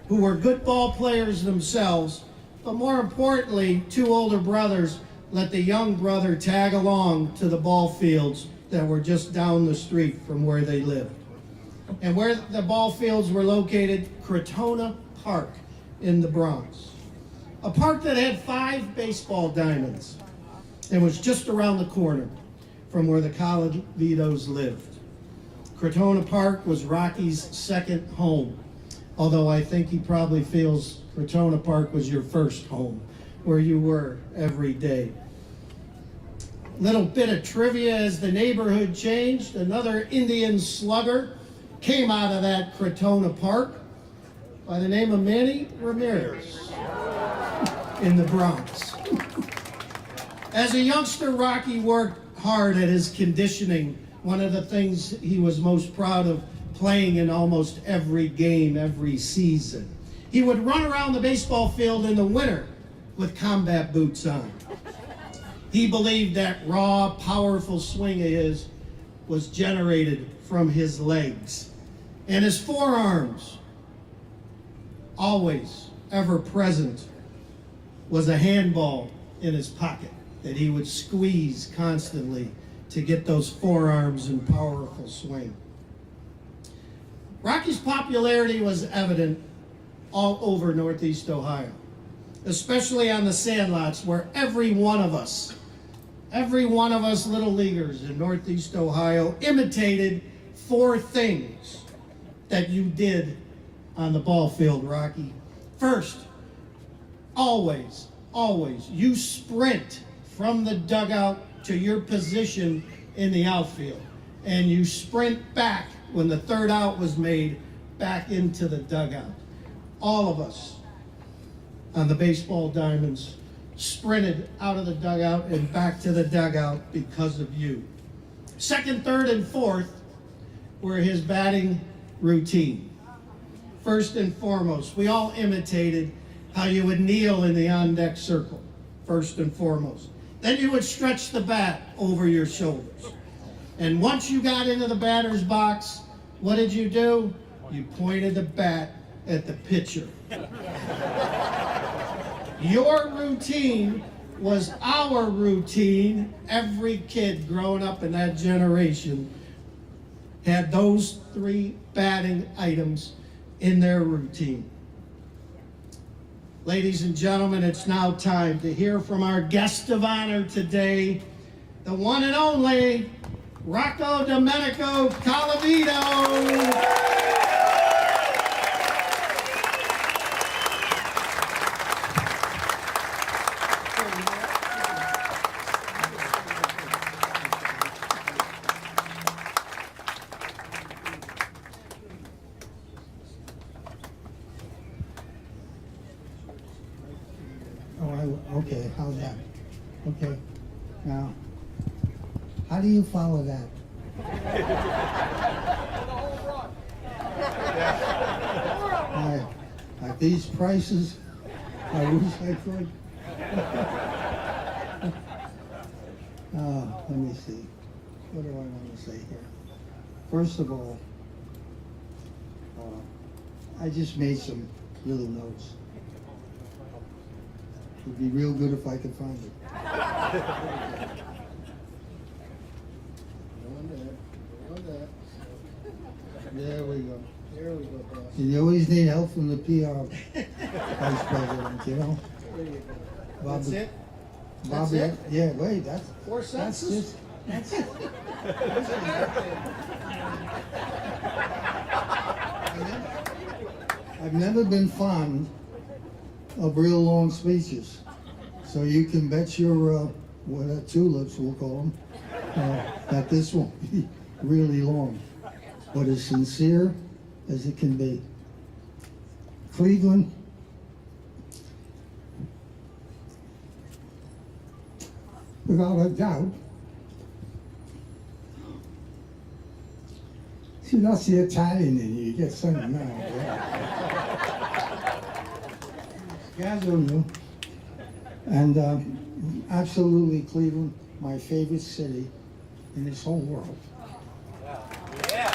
who were good ball players themselves, but more importantly, two older brothers let the young brother tag along to the ball fields that were just down the street from where they lived. And where the ball fields were located, Crotona Park in the Bronx. A park that had 5 baseball diamonds and was just around the corner from where the Colavitos lived. Crotona Park was Rocky's second home, although I think he probably feels Crotona Park was your first home, where you were every day. Little bit of trivia as the neighborhood changed. Another Indian slugger came out of that Crotona Park by the name of Manny Ramirez in the Bronx. As a youngster, Rocky worked hard at his conditioning. One of the things he was most proud of, playing in almost every game, every season. He would run around the baseball field in the winter with combat boots on. He believed that raw, powerful swing of his was generated from his legs. And his forearms, always ever present, was a handball in his pocket that he would squeeze constantly to get those forearms in powerful swing. Rocky's popularity was evident all over Northeast Ohio, especially on the sandlots where every one of us little leaguers in Northeast Ohio imitated 4 things that you did on the ball field, Rocky. First, always, you sprint from the dugout to your position in the outfield. And you sprint back when the third out was made, back into the dugout. All of us on the baseball diamonds sprinted out of the dugout and back to the dugout because of you. Second, third, and fourth were his batting routine. First and foremost, we all imitated how you would kneel in the on-deck circle, first and foremost. Then you would stretch the bat over your shoulders. And once you got into the batter's box, What did you do? You pointed the bat at the pitcher. Your routine was our routine. Every kid growing up in that generation had those 3 batting items in their routine. Ladies and gentlemen, it's now time to hear from our guest of honor today, the one and only Rocky Colavito. Okay, how's that? Okay, now, how do you follow that? At these prices, I wish I could. Let me see. What do I want to say here? First of all, I just made some little notes. It'd be real good if I could find it. There we go. There we go, boss. You always need help from the PR vice president, you know? There you go. Bobby, That's it? Bobby, That's it? yeah, wait, that's 4 sentences? That's it. I've never been fond of real long speeches, so you can bet your tulips, we'll call them, that this won't be really long, but as sincere as it can be. Cleveland, without a doubt, see, that's the Italian in you, you get something now. Angelo, and absolutely Cleveland, my favorite city in this whole world. Yeah.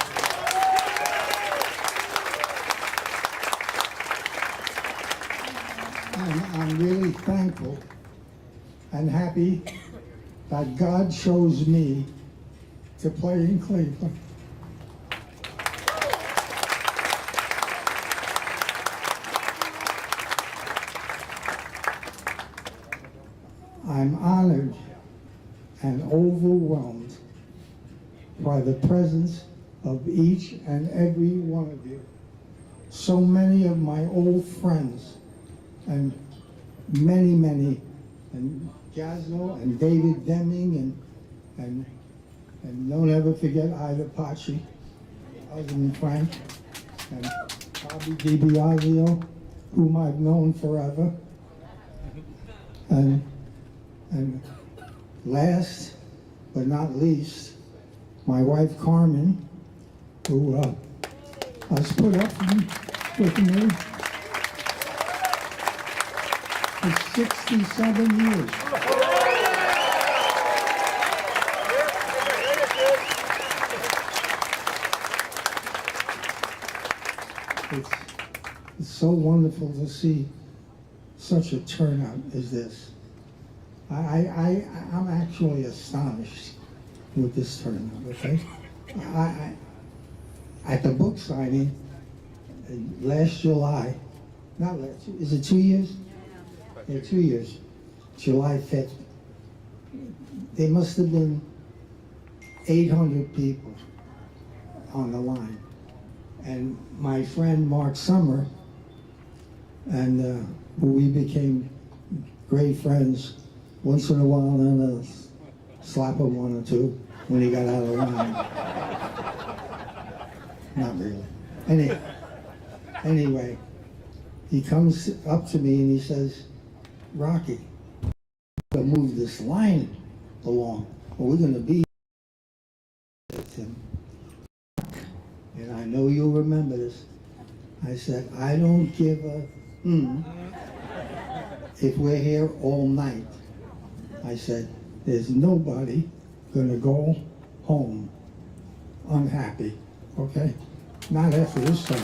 I'm really thankful and happy that God chose me to play in Cleveland. I'm honored and overwhelmed by the presence of each and every one of you. So many of my old friends and many, and Gazno and David Deming and don't ever forget Ida Paci, husband Frank, and Bobby Dibiasio, whom I've known forever. And last but not least, my wife Carmen, who has put up with me for 67 years. It's so wonderful to see such a turnout as this. I'm actually astonished with this turnout, okay? At the book signing last July, not last, is it 2 years? Yeah, 2 years, July 5th. There must have been 800 people on the line. And my friend Mark Summer, and who we became great friends, once in a while, then slap him one or two when he got out of line. Not really. Anyway, he comes up to me and he says, Rocky, we're going to move this line along, or we're going to be with him. And I know you'll remember this. I said, I don't give a if we're here all night. I said, there's nobody gonna go home unhappy, okay? Not after this time.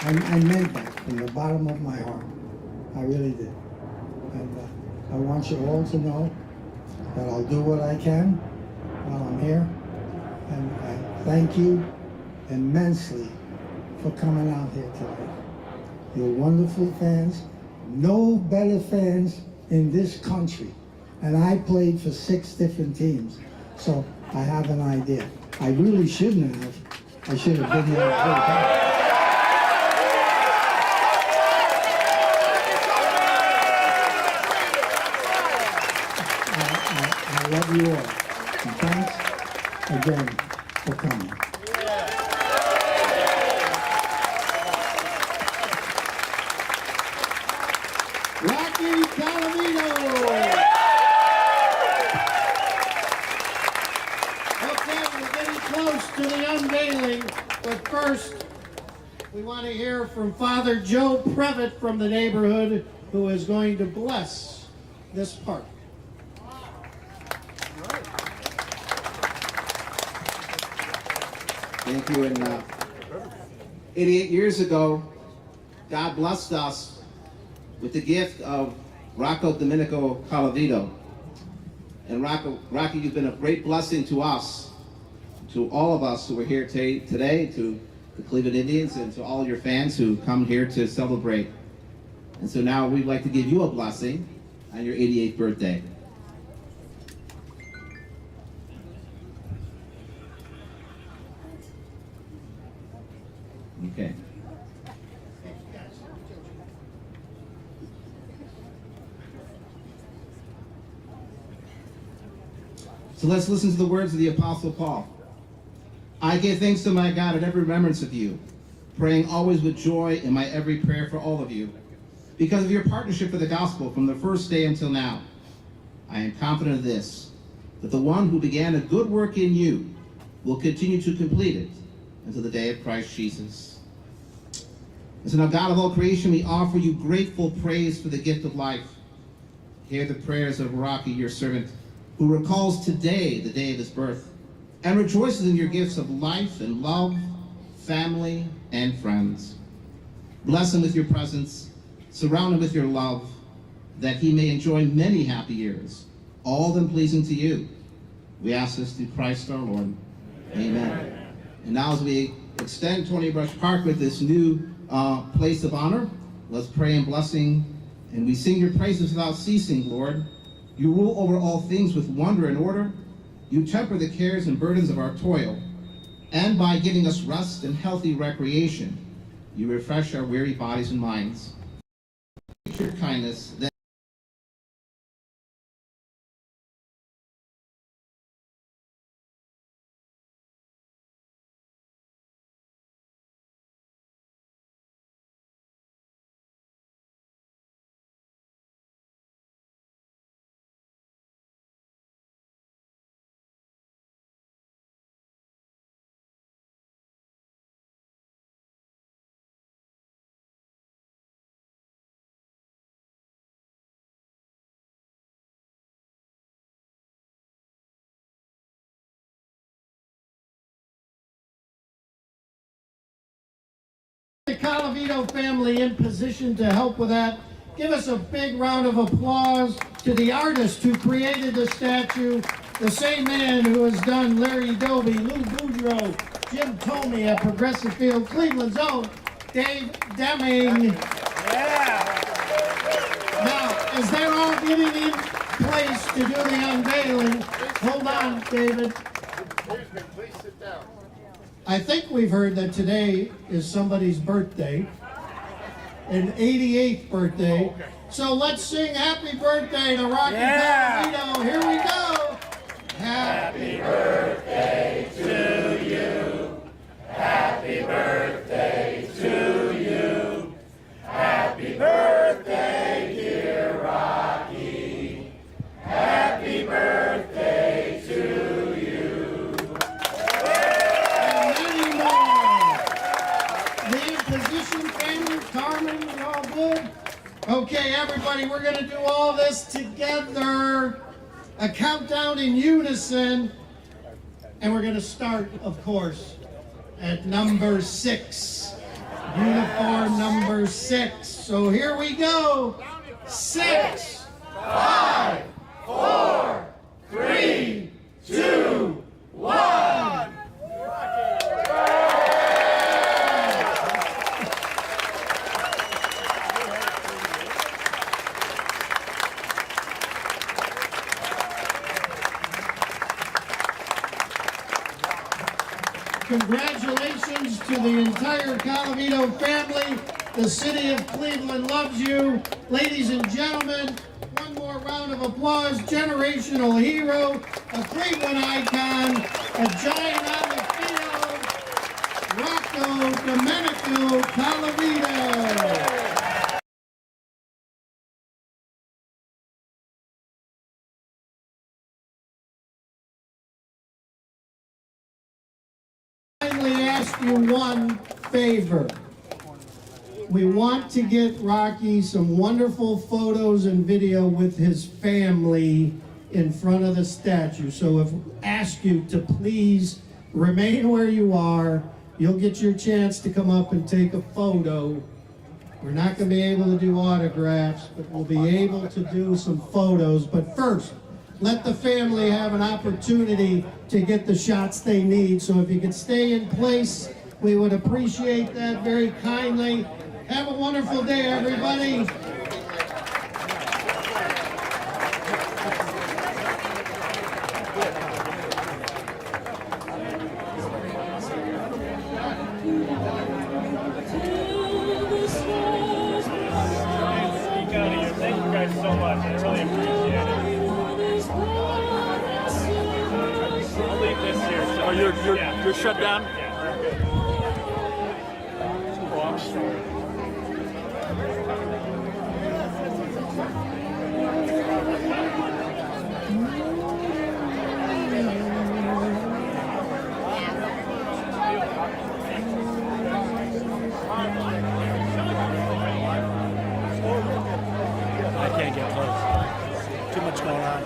I meant that from the bottom of my heart. I really did. And I want you all to know that I'll do what I can while I'm here. And I thank you immensely for coming out here today. You're wonderful fans. No better fans in this country. And I played for 6 different teams. So I have an idea. I really shouldn't have. I should have been there the whole time. I love you all. And thanks again for coming. Rocky Colavito. Okay, we're getting close to the unveiling, but first we want to hear from Father Joe Previtt from the neighborhood, who is going to bless this park. Thank you. And 88 years ago, God blessed us with the gift of Rocco Domenico Colavito. And Rocky, you've been a great blessing to us, to all of us who are here today, to the Cleveland Indians, and to all your fans who come here to celebrate. And so now we'd like to give you a blessing on your 88th birthday. Okay. So let's listen to the words of the Apostle Paul. I give thanks to my God at every remembrance of you, praying always with joy in my every prayer for all of you, because of your partnership for the gospel from the first day until now. I am confident of this, that the one who began a good work in you will continue to complete it until the day of Christ Jesus. And so now, God of all creation, we offer you grateful praise for the gift of life. Hear the prayers of Rocky, your servant, who recalls today the day of his birth, and rejoices in your gifts of life and love, family, and friends. Bless him with your presence, surround him with your love, that he may enjoy many happy years, all of them pleasing to you. We ask this through Christ our Lord. Amen. And now as we extend Tony Brush Park with this new place of honor, let's pray in blessing, and we sing your praises without ceasing, Lord. You rule over all things with wonder and order. You temper the cares and burdens of our toil, and by giving us rest and healthy recreation, you refresh our weary bodies and minds. Your kindness that The Colavito family in position to help with that. Give us a big round of applause to the artist who created the statue, the same man who has done Larry Doby, Lou Boudreau, Jim Tomey at Progressive Field, Cleveland's own Dave Deming. Yeah. Now, as they're all getting in place to do the unveiling, hold on, David. Please sit down. I think we've heard that today is somebody's birthday, an 88th birthday. Oh, okay. So let's sing happy birthday to Rocky Colavito. Here we go. Happy birthday to you. Happy birthday to you. Happy birthday, dear Rocky. Happy birthday to you. And many more. The imposition family, Carmen, we all good? Okay, everybody, we're going to do all this together. a countdown in unison, and we're going to start, of course, at number 6. Uniform number 6. So here we go. 6, 5, 4, 3, 2, 1. Congratulations to the entire Colavito family. The city of Cleveland loves you. Ladies and gentlemen, one more round of applause. Generational hero, a Cleveland icon, a giant on the field, Rocco Domenico Colavito. Ask you one favor. We want to get Rocky some wonderful photos and video with his family in front of the statue. So if ask you to please remain where you are. You'll get your chance to come up and take a photo. We're not going to be able to do autographs, but we'll be able to do some photos. But first, let the family have an opportunity to get the shots they need. So if you could stay in place, we would appreciate that very kindly. Have a wonderful day, everybody. Thank you guys so much. I really appreciate it. I'll leave this here. So oh, you're shut down? Yeah, we're good. Oh, I'm sorry. I can't get close. Too much going on.